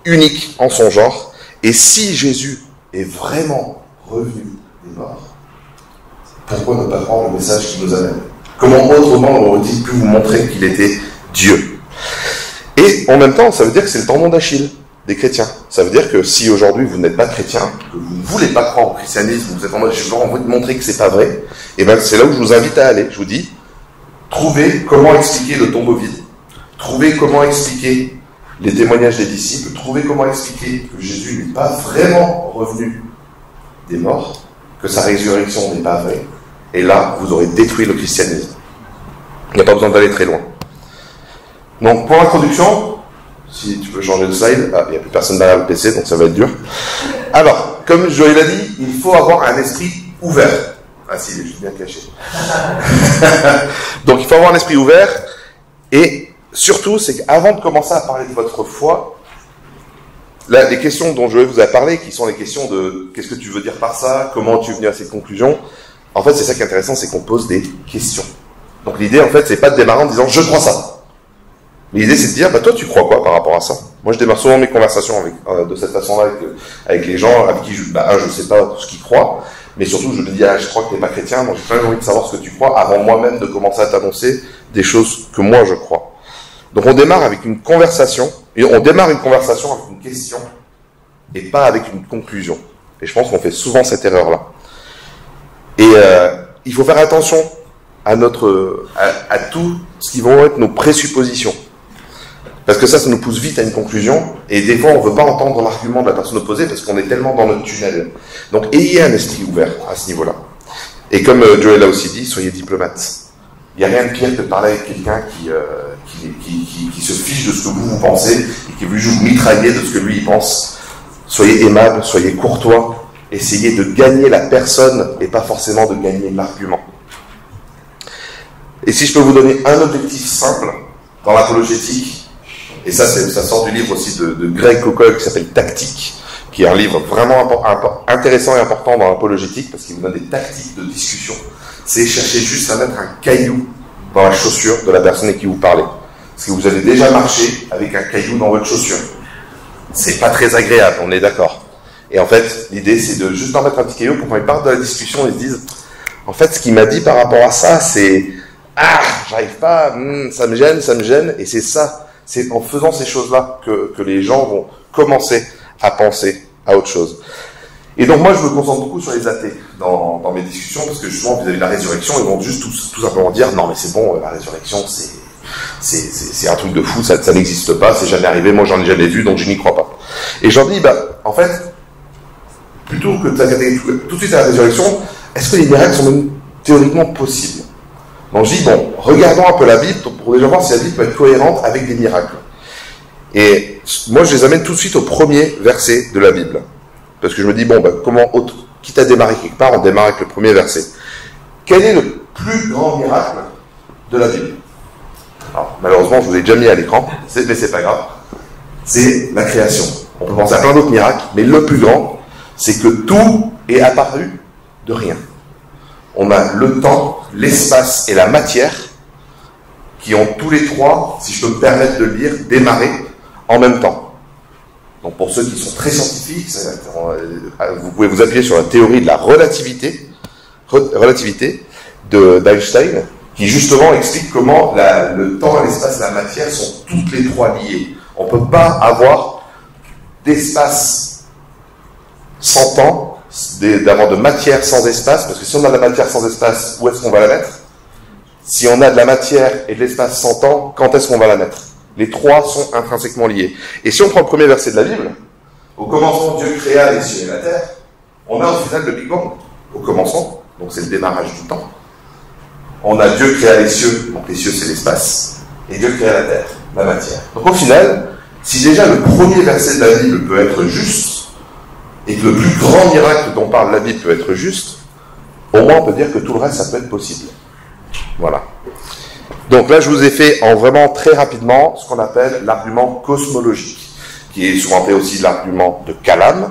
B: unique en son genre, et si Jésus est vraiment revenu des morts, pourquoi ne pas prendre le message qui nous amène? Comment autrement aurait-il pu vous montrer qu'il était Dieu? Et en même temps, ça veut dire que c'est le tendon d'Achille des chrétiens. Ça veut dire que si aujourd'hui vous n'êtes pas chrétien, que vous ne voulez pas croire au christianisme, vous êtes en mode j'ai envie de montrer que c'est pas vrai, et bien c'est là où je vous invite à aller. Je vous dis, trouvez comment expliquer le tombeau vide, trouvez comment expliquer les témoignages des disciples, trouvez comment expliquer que Jésus n'est pas vraiment revenu des morts, que sa résurrection n'est pas vraie. Et là, vous aurez détruit le christianisme. Il n'y a pas besoin d'aller très loin. Donc, pour l'introduction, si tu peux changer de slide, il n'y a plus personne derrière le PC, donc ça va être dur. Alors, comme Joël l'a dit, il faut avoir un esprit ouvert. Ah si, il est juste bien caché. Donc, il faut avoir un esprit ouvert, et surtout, c'est qu'avant de commencer à parler de votre foi, là, les questions dont Joël vous a parlé, qui sont les questions de qu'est-ce que tu veux dire par ça, comment tu es venu à cette conclusion, en fait, c'est ça qui est intéressant, c'est qu'on pose des questions. Donc l'idée, en fait, c'est pas de démarrer en disant je crois ça. L'idée, c'est de dire, bah toi, tu crois quoi par rapport à ça? Moi, je démarre souvent mes conversations de cette façon-là avec les gens avec qui je sais pas ce qu'ils croient, mais surtout, je me dis, je crois que t'es pas chrétien, donc j'ai quand même envie de savoir ce que tu crois avant moi-même de commencer à t'annoncer des choses que moi je crois. Donc on démarre avec une conversation, et on démarre une conversation avec une question, et pas avec une conclusion. Et je pense qu'on fait souvent cette erreur-là. Et il faut faire attention à tout ce qui vont être nos présuppositions. Parce que ça nous pousse vite à une conclusion, et des fois on ne veut pas entendre l'argument de la personne opposée parce qu'on est tellement dans notre tunnel. Donc ayez un esprit ouvert à ce niveau-là. Et comme Joël l'a aussi dit, soyez diplomate. Il n'y a rien de pire que de parler avec quelqu'un qui se fiche de ce que vous pensez, et qui veut juste vous mitrailler de ce que lui il pense. Soyez aimable, soyez courtois. Essayez de gagner la personne et pas forcément de gagner l'argument. Et si je peux vous donner un objectif simple dans l'apologétique, et ça sort du livre aussi de Greg Koukl qui s'appelle Tactique, qui est un livre vraiment intéressant et important dans l'apologétique parce qu'il vous donne des tactiques de discussion. C'est chercher juste à mettre un caillou dans la chaussure de la personne avec qui vous parlez. Parce que vous avez déjà marché avec un caillou dans votre chaussure. C'est pas très agréable, on est d'accord. Et en fait, l'idée, c'est de juste en mettre un petit caillou pour quand ils partent de la discussion, ils se disent, en fait, ce qu'il m'a dit par rapport à ça, c'est, j'arrive pas, ça me gêne, et c'est ça, c'est en faisant ces choses-là que les gens vont commencer à penser à autre chose. Et donc moi, je me concentre beaucoup sur les athées dans mes discussions, parce que justement, vis-à-vis de la résurrection, ils vont juste tout simplement dire, non mais c'est bon, la résurrection, c'est un truc de fou, ça n'existe pas, c'est jamais arrivé, moi j'en ai jamais vu, donc je n'y crois pas. Et j'en dis, en fait, plutôt que de s'attaquer tout de suite à la résurrection, est-ce que les miracles sont même théoriquement possibles? Donc je dis, bon, regardons un peu la Bible pour déjà voir si la Bible peut être cohérente avec des miracles. Et moi je les amène tout de suite au premier verset de la Bible. Parce que je me dis, comment, quitte à démarrer quelque part, on démarre avec le premier verset. Quel est le plus grand miracle de la Bible? Alors, malheureusement, je vous ai déjà mis à l'écran, mais c'est pas grave. C'est la création. On peut penser à plein d'autres miracles, mais le plus grand, c'est que tout est apparu de rien. On a le temps, l'espace et la matière qui ont tous les trois, si je peux me permettre de le dire, démarré en même temps. Donc pour ceux qui sont très scientifiques, vous pouvez vous appuyer sur la théorie de la relativité d'Einstein, qui justement explique comment le temps, l'espace et la matière sont toutes les trois liées. On ne peut pas avoir d'espace sans temps, d'avoir de matière sans espace, parce que si on a de la matière sans espace, où est-ce qu'on va la mettre? Si on a de la matière et de l'espace sans temps, quand est-ce qu'on va la mettre? Les trois sont intrinsèquement liés. Et si on prend le premier verset de la Bible, au commencement Dieu créa les cieux et la terre, on a au final le Big Bang, au commencement, donc c'est le démarrage du temps. On a Dieu créa les cieux, donc les cieux c'est l'espace, et Dieu créa la terre, la matière. Donc au final, si déjà le premier verset de la Bible peut être juste, et que le plus grand miracle dont parle la Bible peut être juste, au moins on peut dire que tout le reste, ça peut être possible. Voilà. Donc là, je vous ai fait en vraiment très rapidement ce qu'on appelle l'argument cosmologique, qui est souvent appelé aussi l'argument de Kalam,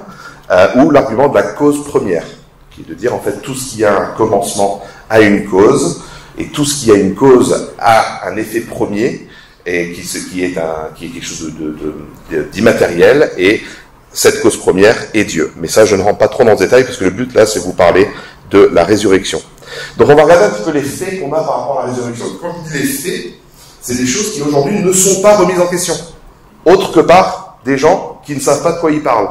B: ou l'argument de la cause première, qui est de dire en fait tout ce qui a un commencement a une cause, et tout ce qui a une cause a un effet premier, et qui est quelque chose d'immatériel, et cette cause première est Dieu. Mais ça, je ne rentre pas trop dans le détail, parce que le but là, c'est de vous parler de la résurrection. Donc on va regarder un petit peu les faits qu'on a par rapport à la résurrection. Quand je dis les faits, c'est des choses qui aujourd'hui ne sont pas remises en question, autre que par des gens qui ne savent pas de quoi ils parlent.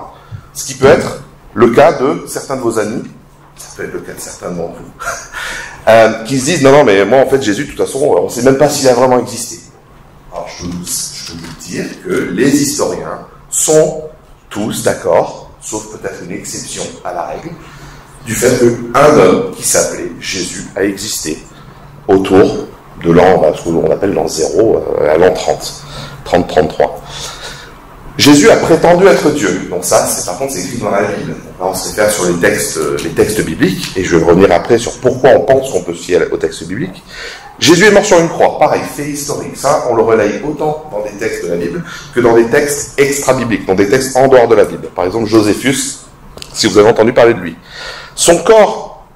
B: Ce qui peut être le cas de certains de vos amis, ça peut être le cas de certains d'entre vous, qui se disent non mais moi en fait Jésus de toute façon on ne sait même pas s'il a vraiment existé. Alors je peux vous dire que les historiens sont tous d'accord, sauf peut-être une exception à la règle, du fait qu'un homme qui s'appelait Jésus a existé autour de l'an, ce qu'on appelle l'an 0, à l'an 30-33. Jésus a prétendu être Dieu. Donc ça, par contre, c'est écrit dans la Bible. Donc là, on se réfère sur les textes bibliques, et je vais revenir après sur pourquoi on pense qu'on peut se fier aux textes bibliques. Jésus est mort sur une croix. Pareil, fait historique. Ça, on le relaye autant dans des textes de la Bible que dans des textes extra-bibliques, dans des textes en dehors de la Bible. Par exemple, Joséphus, si vous avez entendu parler de lui. Son corps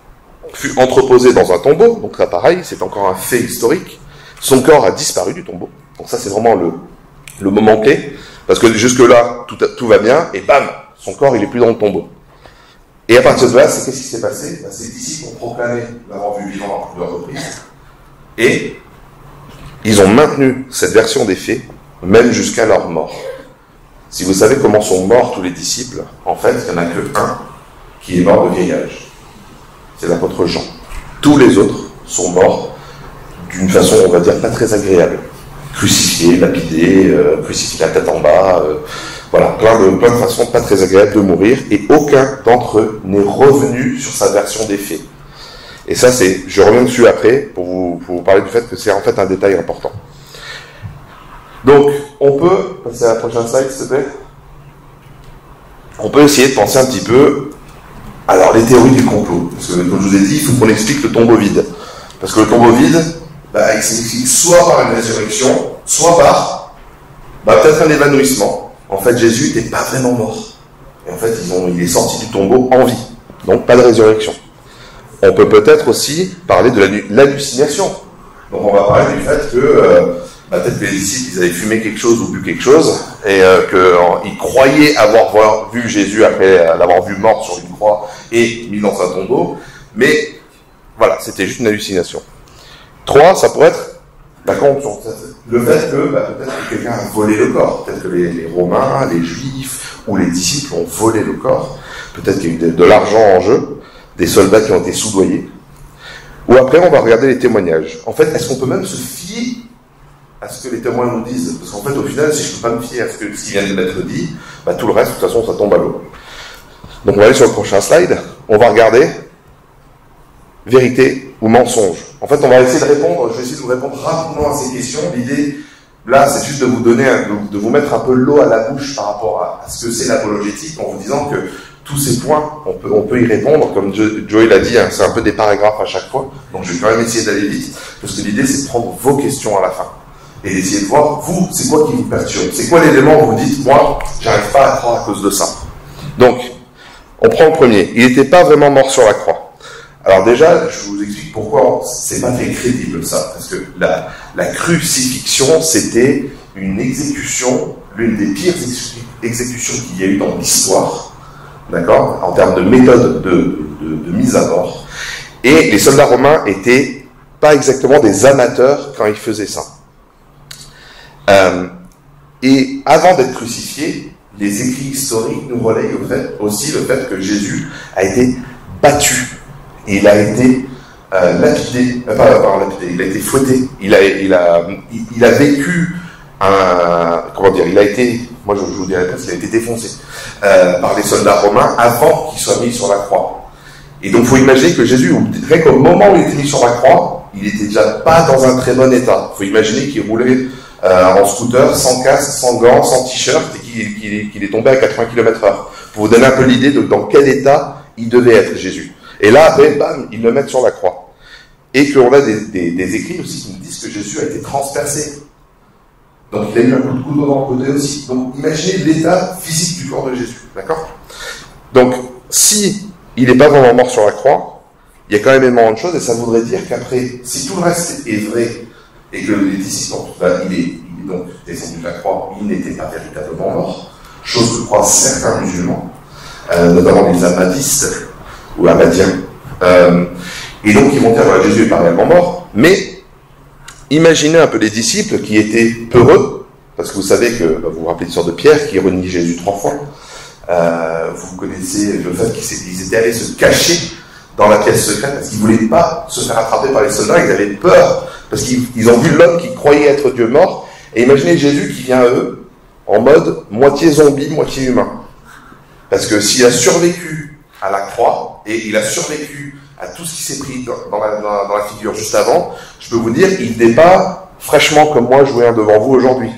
B: fut entreposé dans un tombeau, donc là pareil, c'est encore un fait historique. Son corps a disparu du tombeau, donc ça c'est vraiment le moment clé, parce que jusque-là, tout va bien, et bam, son corps il est plus dans le tombeau. Et à partir de là, qu'est-ce qui s'est passé? Ses disciples ont proclamé l'avoir vu vivant à plusieurs reprises, et ils ont maintenu cette version des faits, même jusqu'à leur mort. Si vous savez comment sont morts tous les disciples, en fait, il n'y en a que un qui est mort de vieil âge. C'est l'apôtre Jean. Tous les autres sont morts d'une façon, on va dire, pas très agréable. Crucifiés, lapidés, crucifiés la tête en bas, voilà, plein de façons pas très agréables de mourir, et aucun d'entre eux n'est revenu sur sa version des faits. Et ça, je reviens dessus après, pour vous parler du fait que c'est en fait un détail important. Donc, on peut, passer à la prochaine slide, s'il te plaît. On peut essayer de penser un petit peu, alors, les théories du complot. Parce que, comme je vous ai dit, il faut qu'on explique le tombeau vide. Parce que le tombeau vide, il s'explique soit par une résurrection, soit par, peut-être un évanouissement. En fait, Jésus n'était pas vraiment mort. Et en fait, il est sorti du tombeau en vie. Donc, pas de résurrection. On peut peut-être aussi parler de l'hallucination. Donc, on va parler du fait que, peut-être que les disciples, ils avaient fumé quelque chose ou bu quelque chose, et qu'ils croyaient avoir vu Jésus après l'avoir vu mort sur une croix et mis dans un tombeau, mais voilà, c'était juste une hallucination. 3, ça pourrait être la corruption. Le fait que peut-être que quelqu'un a volé le corps, peut-être que les Romains, les Juifs ou les disciples ont volé le corps, peut-être qu'il y a eu de l'argent en jeu, des soldats qui ont été soudoyés. Ou après, on va regarder les témoignages. En fait, est-ce qu'on peut même se fier à ce que les témoins nous disent. Parce qu'en fait, au final, si je ne peux pas me fier à ce qui vient d'être dit, bah, tout le reste, de toute façon, ça tombe à l'eau. Donc on va aller sur le prochain slide. On va regarder vérité ou mensonge. En fait, on va essayer de répondre, je vais essayer de vous répondre rapidement à ces questions. L'idée, là, c'est juste de vous donner, de vous mettre un peu l'eau à la bouche par rapport à ce que c'est l'apologétique, en vous disant que tous ces points, on peut y répondre, comme Joey l'a dit, hein, c'est un peu des paragraphes à chaque fois, donc je vais quand même essayer d'aller vite, parce que l'idée, c'est de prendre vos questions à la fin, et d'essayer de voir, vous, c'est quoi qui vous perturbe, c'est quoi l'élément où vous dites, moi, j'arrive pas à croire à cause de ça. Donc, on prend le premier, il n'était pas vraiment mort sur la croix. Alors déjà, je vous explique pourquoi c'est pas très crédible ça, parce que la crucifixion, c'était une exécution, l'une des pires exécutions qu'il y a eu dans l'histoire, d'accord, en termes de méthode de mise à mort. Et les soldats romains étaient pas exactement des amateurs quand ils faisaient ça. Et avant d'être crucifié, les écrits historiques nous relayent aussi le fait que Jésus a été battu. Et il a été lapidé, il a été fouetté, il a vécu il a été, moi je vous dirais pas, il a été défoncé par les soldats romains avant qu'il soit mis sur la croix. Et donc il faut imaginer que Jésus, rien qu'au moment où il était mis sur la croix, il était déjà pas dans un très bon état. Il faut imaginer qu'il roulait en scooter, sans casque, sans gants, sans t-shirt, et qu'il est tombé à 80 km/h. Pour vous donner un peu l'idée de dans quel état il devait être Jésus. Et là, après, bam, ils le mettent sur la croix. Et qu'on a des écrits aussi qui nous disent que Jésus a été transpercé. Donc il a eu un coup de couteau dans le côté aussi. Donc imaginez l'état physique du corps de Jésus. D'accord ? Donc, si il n'est pas vraiment mort sur la croix, il y a quand même énormément de choses, et ça voudrait dire qu'après, si tout le reste est vrai, et que les disciples, il est donc descendu de la croix, il n'était pas véritablement mort, chose que croient certains musulmans, notamment les ahmadistes, ou ahmadiens. Et donc ils vont dire, voilà, Jésus n'est pas réellement mort, mais imaginez un peu les disciples qui étaient peureux, parce que vous savez que, vous vous rappelez l'histoire de Pierre, qui renie Jésus 3 fois, vous connaissez le fait qu'ils étaient allés se cacher dans la pièce secrète, parce qu'ils ne voulaient pas se faire attraper par les soldats, ils avaient peur, parce qu'ils ont vu l'homme qui croyait être Dieu mort, et imaginez Jésus qui vient à eux, en mode moitié zombie, moitié humain. Parce que s'il a survécu à la croix, et il a survécu à tout ce qui s'est pris dans la figure juste avant, je peux vous dire qu'il n'était pas fraîchement comme moi joué devant vous aujourd'hui.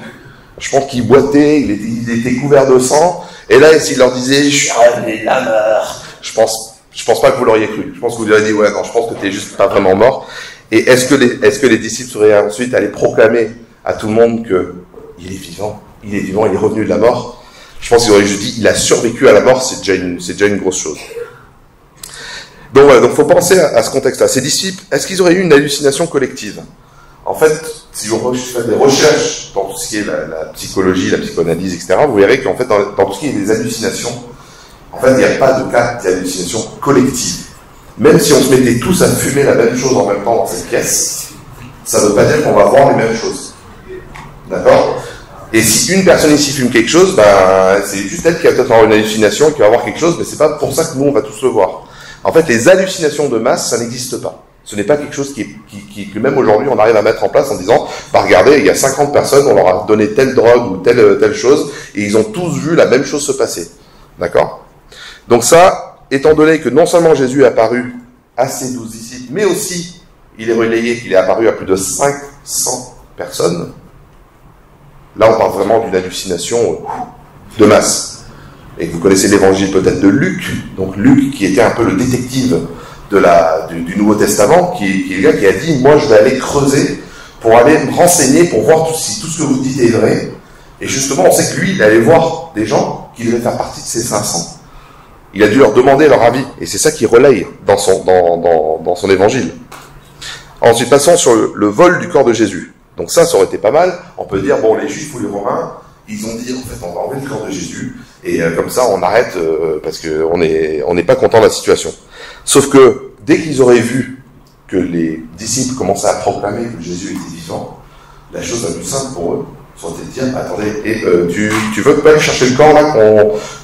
B: Je pense qu'il boitait, il était couvert de sang, et là, s'il leur disait « je suis revenu de la mort », je pense pas que vous l'auriez cru. Je pense que vous lui auriez dit « ouais, non, je pense que t'es juste pas vraiment mort ». Et est-ce que les disciples seraient ensuite allés proclamer à tout le monde que il est vivant, il est revenu de la mort? Je pense qu'ils auraient juste dit, il a survécu à la mort, c'est déjà une grosse chose. Donc voilà, faut penser à ce contexte-là. Ces disciples, est-ce qu'ils auraient eu une hallucination collective? En fait, si vous faites des recherches dans tout ce qui est la psychologie, la psychanalyse, etc., vous verrez qu'en fait, dans tout ce qui est des hallucinations, en fait, il n'y a pas de cas d'hallucination collective. Même si on se mettait tous à fumer la même chose en même temps dans cette pièce, ça ne veut pas dire qu'on va voir les mêmes choses. D'accord? Et si une personne ici fume quelque chose, c'est juste elle qui va peut-être avoir une hallucination et qui va voir quelque chose, mais c'est pas pour ça que nous on va tous le voir. En fait, les hallucinations de masse, ça n'existe pas. Ce n'est pas quelque chose que même aujourd'hui on arrive à mettre en place en disant, regardez, il y a 50 personnes, on leur a donné telle drogue ou telle chose, et ils ont tous vu la même chose se passer. D'accord? Donc ça, étant donné que non seulement Jésus est apparu à ses 12 disciples, mais aussi il est relayé qu'il est apparu à plus de 500 personnes, là on parle vraiment d'une hallucination de masse. Et vous connaissez l'évangile peut-être de Luc, donc Luc qui était un peu le détective du Nouveau Testament, qui est le gars qui a dit, moi je vais aller creuser pour aller me renseigner, pour voir si tout ce que vous dites est vrai. Et justement on sait que lui, il allait voir des gens qui devaient faire partie de ces 500. Il a dû leur demander leur avis, et c'est ça qu'il relaye dans son évangile. Ensuite, passons sur le vol du corps de Jésus. Donc ça aurait été pas mal. On peut dire, bon, les Juifs ou les Romains, ils ont dit, en fait, on va enlever le corps de Jésus, et comme ça, on arrête, parce qu'on n'est pas content de la situation. Sauf que, dès qu'ils auraient vu que les disciples commençaient à proclamer que Jésus était vivant, la chose la plus simple pour eux, sont de dire, attendez, tu veux pas aller chercher le corps là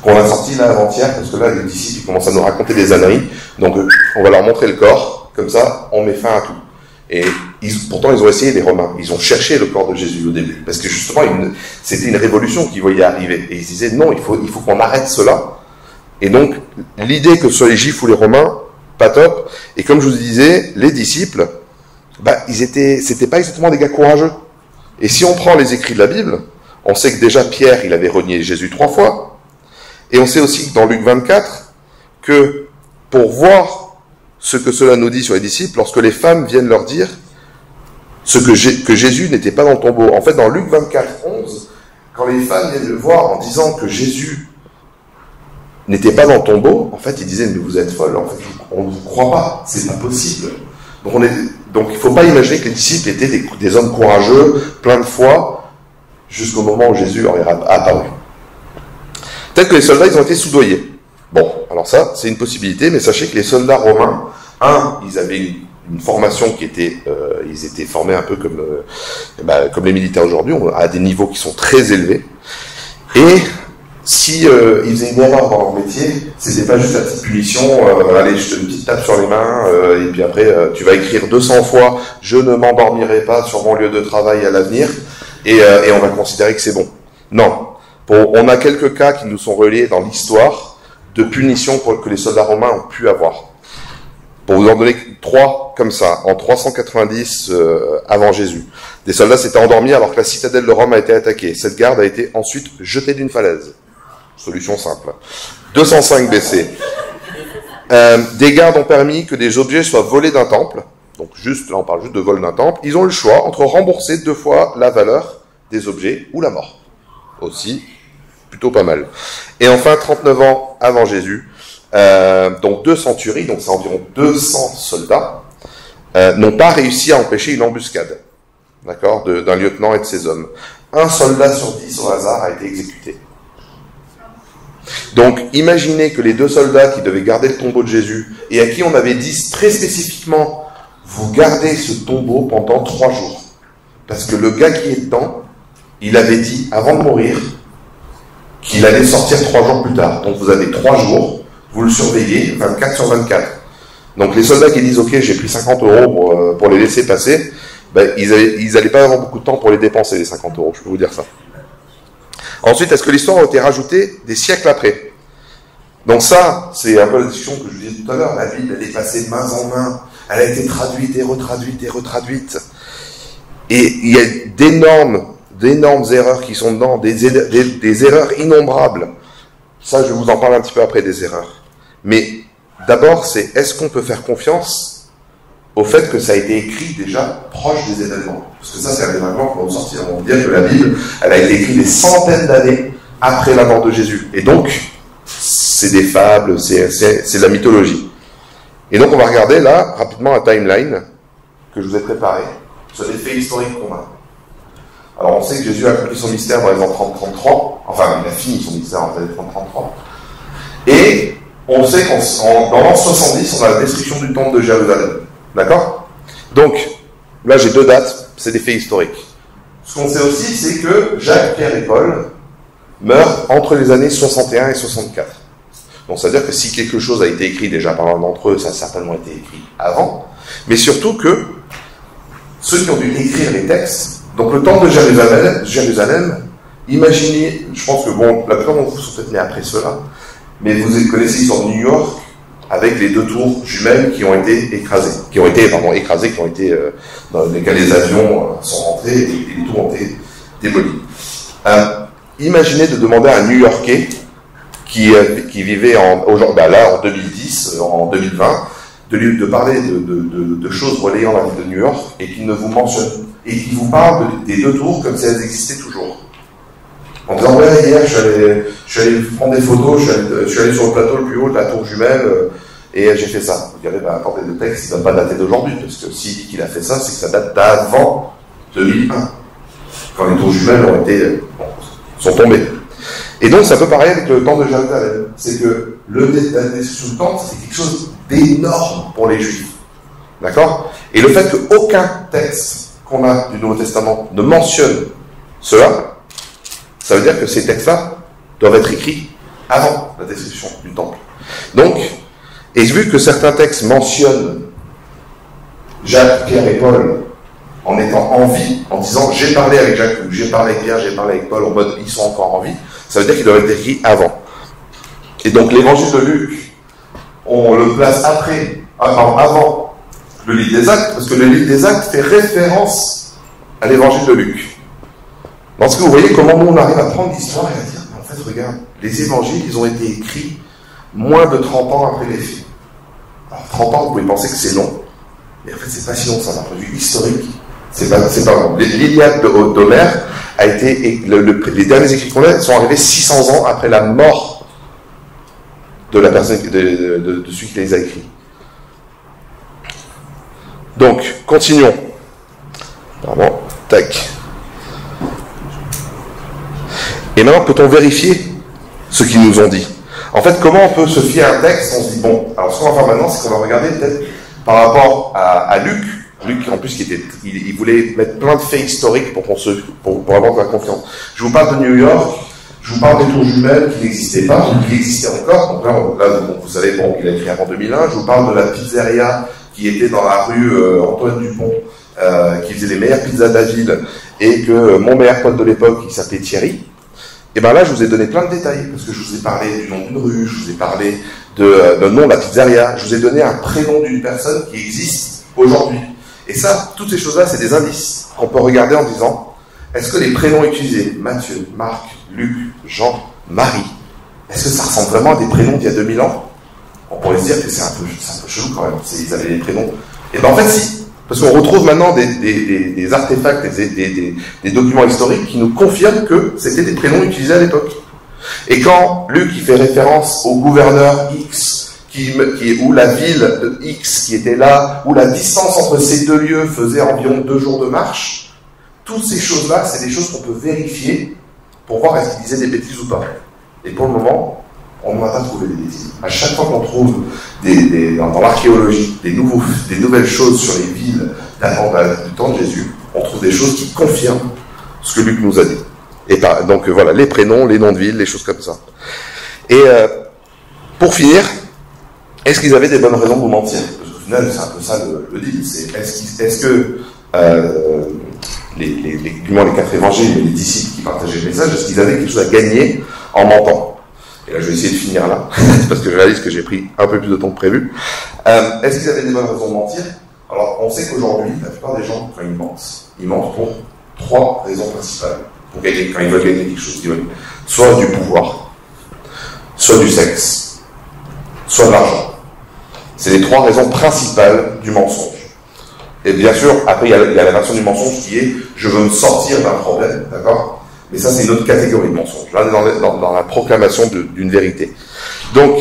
B: qu'on a sorti là avant-hier, parce que là les disciples ils commencent à nous raconter des âneries, donc on va leur montrer le corps, comme ça on met fin à tout. Et pourtant, ils ont essayé, les Romains. Ils ont cherché le corps de Jésus au début. Parce que justement, c'était une révolution qu'ils voyaient arriver. Et ils disaient, non, il faut qu'on arrête cela. Et donc, l'idée que ce soit les Juifs ou les Romains, pas top. Et comme je vous disais, les disciples, c'était pas exactement des gars courageux. Et si on prend les écrits de la Bible, on sait que déjà Pierre, il avait renié Jésus 3 fois. Et on sait aussi que dans Luc 24, que pour voir ce que cela nous dit sur les disciples, lorsque les femmes viennent leur dire que Jésus n'était pas dans le tombeau. En fait, dans Luc 24, 11, quand les femmes viennent le voir en disant que Jésus n'était pas dans le tombeau, en fait, ils disaient, mais vous êtes folle, en fait, on ne vous croit pas, c'est pas possible. Donc il ne faut pas imaginer que les disciples étaient des hommes courageux, pleins de foi, jusqu'au moment où Jésus leur est apparu. Peut-être que les soldats, ils ont été soudoyés. Bon, alors ça, c'est une possibilité, mais sachez que les soldats romains, ils avaient une formation qui était, ils étaient formés un peu comme les militaires aujourd'hui, à des niveaux qui sont très élevés. Et si ils faisaient une erreur dans leur métier, c'était pas juste la petite punition, allez, je te donne une petite tape sur les mains, et puis après, tu vas écrire 200 fois, je ne m'endormirai pas sur mon lieu de travail à l'avenir, et on va considérer que c'est bon. Non. On a quelques cas qui nous sont reliés dans l'histoire de punitions que les soldats romains ont pu avoir. Pour vous en donner 3 comme ça, en 390 avant Jésus. Des soldats s'étaient endormis alors que la citadelle de Rome a été attaquée. Cette garde a été ensuite jetée d'une falaise. Solution simple. 205 BC. Des gardes ont permis que des objets soient volés d'un temple. Donc là on parle juste de vol d'un temple. Ils ont eu le choix entre rembourser 2 fois la valeur des objets ou la mort. Aussi, plutôt pas mal. Et enfin, 39 ans avant Jésus, donc 2 centuries, donc c'est environ 200 soldats, n'ont pas réussi à empêcher une embuscade, d'accord, d'un lieutenant et de ses hommes. Un soldat sur 10 au hasard a été exécuté. Donc, imaginez que les 2 soldats qui devaient garder le tombeau de Jésus, et à qui on avait dit très spécifiquement, vous gardez ce tombeau pendant 3 jours. Parce que le gars qui est dedans, il avait dit, avant de mourir, qu'il allait sortir 3 jours plus tard. Donc vous avez 3 jours, vous le surveillez, 24 sur 24. Donc les soldats qui disent, ok, j'ai pris 50 € pour les laisser passer, ils n'allaient pas avoir beaucoup de temps pour les dépenser, les 50 €, je peux vous dire ça. Ensuite, est-ce que l'histoire a été rajoutée des siècles après? Donc ça, c'est un peu la discussion que je vous disais tout à l'heure. La Bible, elle est passée de main en main. Elle a été traduite et retraduite et retraduite. Et il y a d'énormes erreurs qui sont dedans, des erreurs innombrables. Ça, je vous en parle un petit peu après, des erreurs. Mais d'abord, c'est est-ce qu'on peut faire confiance au fait que ça a été écrit déjà proche des événements? Parce que ça, c'est un événement qu'on va sortir. On va dire que la Bible, elle a été écrite des centaines d'années après la mort de Jésus. Et donc, c'est des fables, c'est de la mythologie. Et donc, on va regarder là, rapidement, un timeline que je vous ai préparé sur les faits historiques qu'on a. Alors, on sait que Jésus a accompli son mystère dans les ans 30-33. Enfin, il a fini son mystère dans les années 30-33. Et on sait dans l'an 70, on a la destruction du temple de Jérusalem. D'accord? Donc, là, j'ai 2 dates, c'est des faits historiques. Ce qu'on sait aussi, c'est que Jacques, Pierre et Paul meurent entre les années 61 et 64. Donc, c'est-à-dire que si quelque chose a été écrit déjà par l'un d'entre eux, ça a certainement été écrit avant. Mais surtout que ceux qui ont dû écrire les textes, donc le temple de Jérusalem, imaginez, je pense que bon, la plupart d'entre vous sont peut-être nés après cela, mais vous connaissez l'histoire de New York, avec les 2 tours jumelles qui ont été écrasées, qui ont été dans lesquelles les avions sont rentrés et les tours ont été démolies. Imaginez de demander à un New-Yorkais qui vivait en 2010, en 2020, de parler de choses relayant la ville de New York et qui ne vous mentionne, et qui vous parle des 2 tours comme si elles existaient toujours. En disant, ouais, hier, je suis allé prendre des photos, je suis allé sur le plateau le plus haut de la tour jumelle, et j'ai fait ça. Vous direz, attendez, le texte, il ne doit pas dater d'aujourd'hui, parce que s'il dit qu'il a fait ça, c'est que ça date d'avant 2001, quand les tours jumelles sont tombées. Et donc, ça peut pareil avec le temple de Jérusalem. C'est que la destruction du temple, c'est quelque chose d'énorme pour les Juifs. D'accord? Et le fait qu'aucun texte qu'on a du Nouveau Testament ne mentionne cela, ça veut dire que ces textes-là doivent être écrits avant la destruction du temple. Donc, et vu que certains textes mentionnent Jacques, Pierre et Paul en étant en vie, en disant j'ai parlé avec Jacques, ou j'ai parlé avec Pierre, j'ai parlé avec Paul, en mode ils sont encore en vie, ça veut dire qu'ils doivent être écrits avant. Et donc l'évangile de Luc, on le place avant le livre des Actes, parce que le livre des Actes fait référence à l'évangile de Luc. Parce que vous voyez comment nous on arrive à prendre l'histoire et à dire, en fait regarde, les évangiles ils ont été écrits moins de 30 ans après les faits. Alors 30 ans vous pouvez penser que c'est long, mais en fait c'est pas si long ça d'un point de vue historique. C'est pas long. L'Iliade d'Homère a été, les derniers écrits qu'on a sont arrivés 600 ans après la mort de la personne, de celui qui les a écrits. Donc, continuons. Vraiment, tac. Et maintenant, peut-on vérifier ce qu'ils nous ont dit? En fait, comment on peut se fier à un texte? On se dit, bon, alors ce qu'on va faire maintenant, c'est qu'on va regarder peut-être par rapport à Luc. Luc, en plus, il voulait mettre plein de faits historiques pour avoir de la confiance. Je vous parle de New York, je vous parle des tours jumelles qui n'existaient pas, ou qui existaient encore. Donc là vous savez, bon, il a écrit avant 2001. Je vous parle de la pizzeria qui était dans la rue Antoine Dupont, qui faisait les meilleures pizzas de la ville, et que mon meilleur pote de l'époque, il s'appelait Thierry. Et bien là, je vous ai donné plein de détails, parce que je vous ai parlé du nom d'une rue, je vous ai parlé d'un nom de la pizzeria, je vous ai donné un prénom d'une personne qui existe aujourd'hui. Et ça, toutes ces choses-là, c'est des indices qu'on peut regarder en disant, est-ce que les prénoms utilisés, Matthieu, Marc, Luc, Jean, Marie, est-ce que ça ressemble vraiment à des prénoms d'il y a 2000 ans? On pourrait se dire que c'est un peu chelou quand même, ils avaient des prénoms. Et bien en fait si, parce qu'on retrouve maintenant des artefacts, des documents historiques qui nous confirment que c'était des prénoms utilisés à l'époque. Et quand Luc il fait référence au gouverneur X, où la ville de X qui était là, où la distance entre ces deux lieux faisait environ 2 jours de marche, toutes ces choses-là, c'est des choses qu'on peut vérifier pour voir est-ce qu'ils disaient des bêtises ou pas. Et pour le moment, on n'a pas trouvé des bêtises. À chaque fois qu'on trouve dans l'archéologie des nouvelles choses sur les villes datant du temps de Jésus, on trouve des choses qui confirment ce que Luc nous a dit. Et donc voilà, les prénoms, les noms de villes, les choses comme ça. Et pour finir, est-ce qu'ils avaient des bonnes raisons de vous mentir? Parce qu'au final, c'est un peu ça le deal. Est-ce que du moins les 4 évangiles, mais les disciples qui partageaient le message, est-ce qu'ils avaient quelque chose à gagner en mentant? Et là, je vais essayer de finir là, parce que je réalise que j'ai pris un peu plus de temps que prévu. Est-ce qu'ils avaient des bonnes raisons de mentir? Alors, on sait qu'aujourd'hui, la plupart des gens, quand ils mentent pour 3 raisons principales. Quand ils veulent gagner quelque chose, ils veulent soit du pouvoir, soit du sexe, soit de l'argent. C'est les 3 raisons principales du mensonge. Et bien sûr, après, il y a la version du mensonge qui est « je veux me sortir d'un problème », d'accord? Mais ça, c'est une autre catégorie de mensonge. Là, on est dans la proclamation d'une vérité. Donc,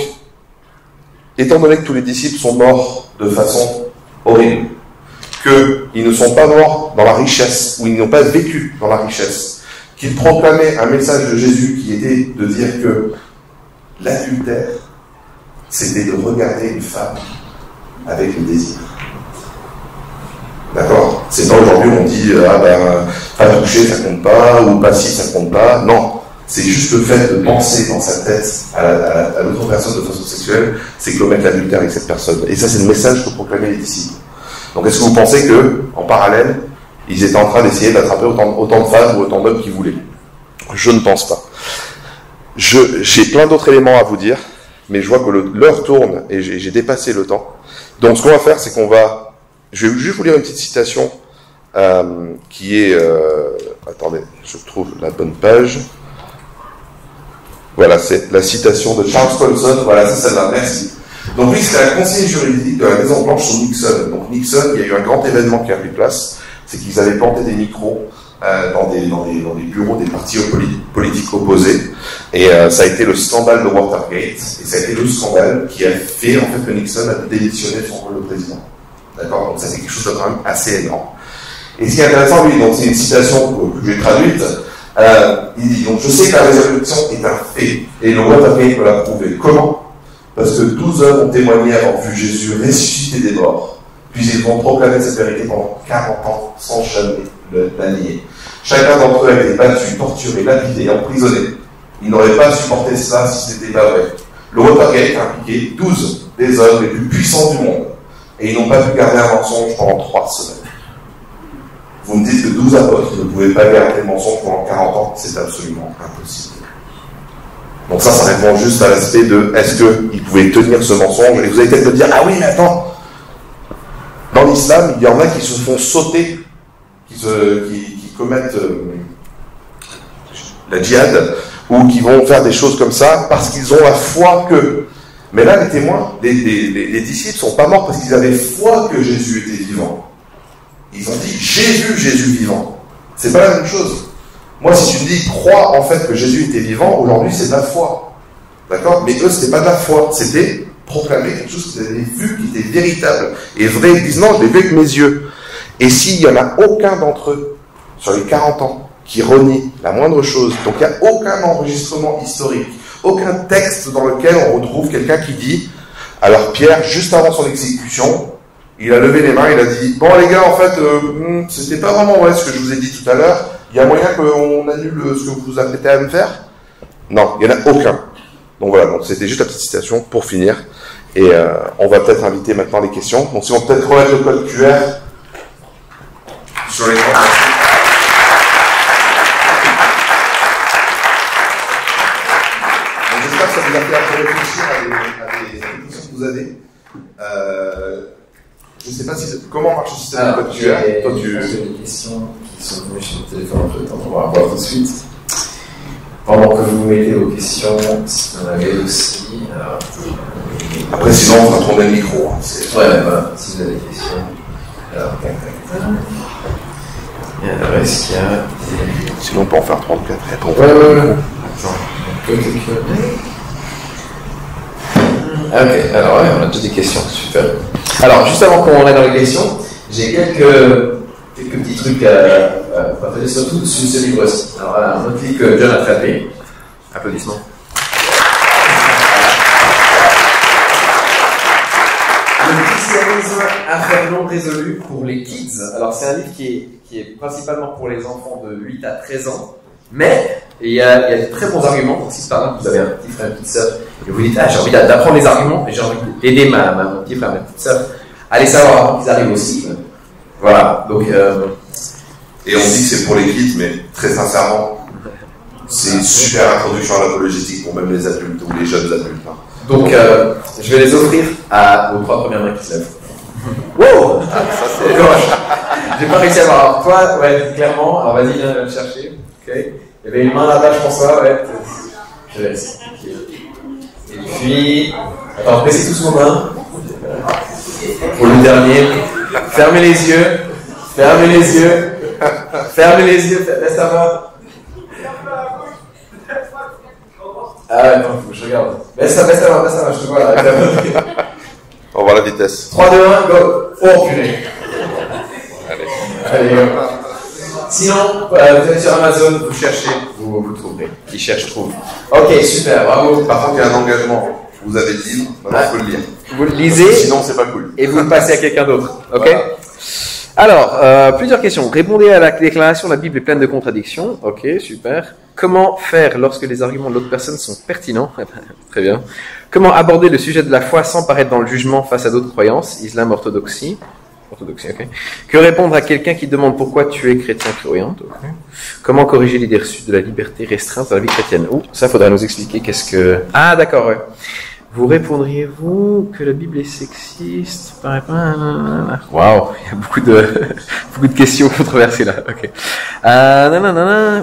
B: étant donné que tous les disciples sont morts de façon horrible, qu'ils ne sont pas morts dans la richesse, ou ils n'ont pas vécu dans la richesse, qu'ils proclamaient un message de Jésus qui était de dire que l'adultère, c'était de regarder une femme avec le désir. D'accord? C'est pas aujourd'hui on dit pas toucher ça compte pas, ou pas si ça compte pas. Non, c'est juste le fait de penser dans sa tête à l'autre personne de façon sexuelle, c'est commettre l'adultère avec cette personne. Et ça, c'est le message que proclamaient les disciples. Donc est-ce que vous pensez que, en parallèle, ils étaient en train d'essayer d'attraper autant de femmes ou autant d'hommes qu'ils voulaient? Je ne pense pas. J'ai plein d'autres éléments à vous dire, mais je vois que l'heure tourne et j'ai dépassé le temps. Donc ce qu'on va faire, c'est je vais juste vous lire une petite citation qui est... attendez, je trouve la bonne page. Voilà, c'est la citation de Charles Colson. Voilà, c'est celle-là, merci. Donc lui, c'était un conseiller juridique de la Maison Blanche sur Nixon. Donc Nixon, il y a eu un grand événement qui a pris place, c'est qu'ils avaient planté des micros dans des bureaux des partis politiques opposés. Et ça a été le scandale de Watergate. Et ça a été le scandale qui a fait en fait que Nixon a démissionné de son rôle de président. D'accord? Donc ça c'est quelque chose de quand même assez énorme. Et ce qui est intéressant, lui, donc c'est une citation que j'ai traduite, il dit, donc je sais que la résurrection est un fait, et le Watergate me l'a prouvé. Comment? Parce que 12 hommes ont témoigné avoir vu Jésus ressusciter des morts, puis ils vont proclamer cette vérité pendant 40 ans sans jamais la nier. Chacun d'entre eux a été battu, torturé, lapidé et emprisonné. Ils n'auraient pas supporté cela si ce n'était pas vrai. Le Watergate a impliqué 12 des hommes les plus puissants du monde. et ils n'ont pas pu garder un mensonge pendant 3 semaines. Vous me dites que 12 apôtres ne pouvaient pas garder le mensonge pendant 40 ans, c'est absolument impossible. Donc ça répond juste à l'aspect de est-ce qu'ils pouvaient tenir ce mensonge. Et vous allez peut-être me dire, ah oui, mais attends, dans l'islam, il y en a qui se font sauter, qui commettent la djihad, ou qui vont faire des choses comme ça parce qu'ils ont la foi que. Mais là, les témoins, les disciples ne sont pas morts parce qu'ils avaient foi que Jésus était vivant. Ils ont dit, j'ai vu Jésus vivant. C'est pas la même chose. Moi, si tu me dis, crois en fait que Jésus était vivant, aujourd'hui, c'est de la foi. D'accord? Mais eux, c'était pas de la foi. C'était proclamer quelque chose qu'ils avaient vu, qui était véritable et vrai. Ils disent, non, je l'ai vu avec mes yeux. Et s'il n'y en a aucun d'entre eux, sur les 40 ans, qui renie la moindre chose, donc il n'y a aucun enregistrement historique, aucun texte dans lequel on retrouve quelqu'un qui dit, alors Pierre, juste avant son exécution, il a levé les mains, il a dit, bon les gars, en fait, c'était pas vraiment vrai ce que je vous ai dit tout à l'heure, il y a moyen qu'on annule ce que vous vous apprêtez à me faire? Non, il n'y en a aucun. Donc voilà, donc c'était juste la petite citation pour finir, et on va peut-être inviter maintenant les questions. Donc si on peut peut-être remettre le code QR sur l'écran. J'espère que ça vous a fait un peu réfléchir à des questions que vous avez. Je ne sais pas comment marche le système de code QR.
A: Toi, tu as des questions qui sont venues sur le téléphone entre temps, on va voir tout de suite. Pendant que vous mettez vos questions, si vous en avez aussi. Alors,
B: après, sinon, on va tourner le micro.
A: Ouais, voilà, si vous avez des questions. Alors, tac. Et alors, est-ce qu'il y a.
B: Sinon, on peut en faire 3 ou 4.
A: Ouais. Ok, alors ouais, on a déjà des questions, super. Alors, juste avant qu'on aille dans les questions, j'ai quelques petits trucs à partager, surtout sur ce livre-ci. Alors, voilà, un autre livre que John a traité. Applaudissements. Le christianisme, affaire non résolue pour les kids. Alors, c'est un livre qui est principalement pour les enfants de 8 à 13 ans, mais il y a de très bons arguments. Donc, si par exemple vous avez un petit frère, une petite sœur, et vous dites, ah, j'ai envie d'apprendre les arguments, et j'ai envie d'aider mon petit frère, ma petite sœur, allez savoir avant qu'ils arrivent aussi. Voilà, donc.
B: Et on dit que c'est pour les kids, mais très sincèrement, c'est une super introduction à l'apologétique pour même les adultes ou les jeunes adultes. Hein.
A: Donc, je vais les offrir aux 3 premières mains qui se lèvent. Wow! Ça, c'est dommage. J'ai pas réussi à voir. Alors, toi, ouais, clairement, alors vas-y, viens le chercher. Ok. Il y avait une main là-bas, je pense, ouais. Je laisse. Okay. Et puis, attends, baissez tous vos mains. Pour le dernier, fermez les yeux. Fermez les yeux. Fermez les yeux. Laisse ta main. Ah ouais, non, faut que je regarde. Baisse ta main, je te vois là.
B: On va voir la vitesse.
A: 3, 2, 1, go. Oh purée. Allez, go. Sinon, vous êtes sur Amazon, vous cherchez, vous trouverez. Qui cherche, trouve. Ok, super, bravo.
B: Par contre, il y a un engagement. Vous avez le livre, maintenant il faut le lire.
A: Vous le lisez,
B: sinon c'est pas cool.
A: Et vous le passez à quelqu'un d'autre. Ok.
B: Voilà.
A: Alors, plusieurs questions. Répondez à la déclaration, la Bible est pleine de contradictions. Ok, super. Comment faire lorsque les arguments de l'autre personne sont pertinents? Très bien. Comment aborder le sujet de la foi sans paraître dans le jugement face à d'autres croyances? Islam, orthodoxie, ok. Que répondre à quelqu'un qui demande pourquoi tu es chrétien croyante? Okay. Comment corriger l'idée reçue de la liberté restreinte dans la vie chrétienne? Ça, faudrait nous expliquer qu'est-ce que... Ah, d'accord, ouais. Vous répondriez-vous que la Bible est sexiste? Waouh, il y a beaucoup de questions controversées là. Ok.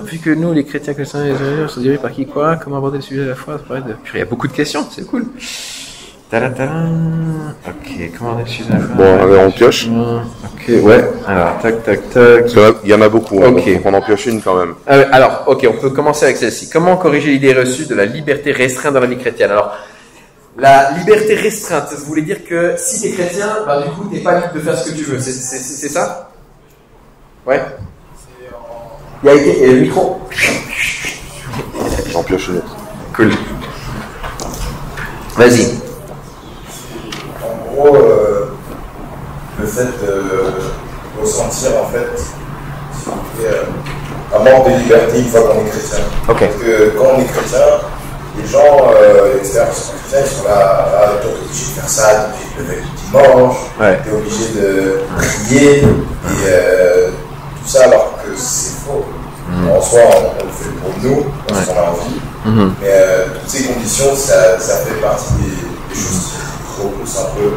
A: Vu que nous, les chrétiens sont dirigés par qui, quoi? Comment aborder le sujet de la foi? Il y a beaucoup de questions, c'est cool. Ok, comment aborder le sujet de la foi?
B: Bon, alors on pioche.
A: Ok, ouais. Alors, tac.
B: Il y en a beaucoup, hein,
A: ok.
B: Donc on en pioche une quand même.
A: Alors, ok, on peut commencer avec celle-ci. Comment corriger l'idée reçue de la liberté restreinte dans la vie chrétienne? Alors, la liberté restreinte, ça voulait dire que si t'es chrétien, bah du coup t'es pas libre de faire ce que tu veux, c'est ça? Ouais. Il y a été, et le micro.
B: J'en pioche une autre.
A: Cool. Vas-y.
C: En gros, le fait de ressentir en fait un manque de liberté une fois qu'on est chrétien.
A: Ok.
C: Parce que quand on est chrétien, les gens extérieurs qui sont chrétiens, ils sont là, toi t'es obligé de faire ça, t'es obligé de le fait que tu manges,
A: Ouais.
C: tu es obligé de prier, et tout ça alors que c'est faux. En soi, on le fait pour nous, parce qu'on a envie, mais toutes ces conditions, ça fait partie des choses qui repoussent un peu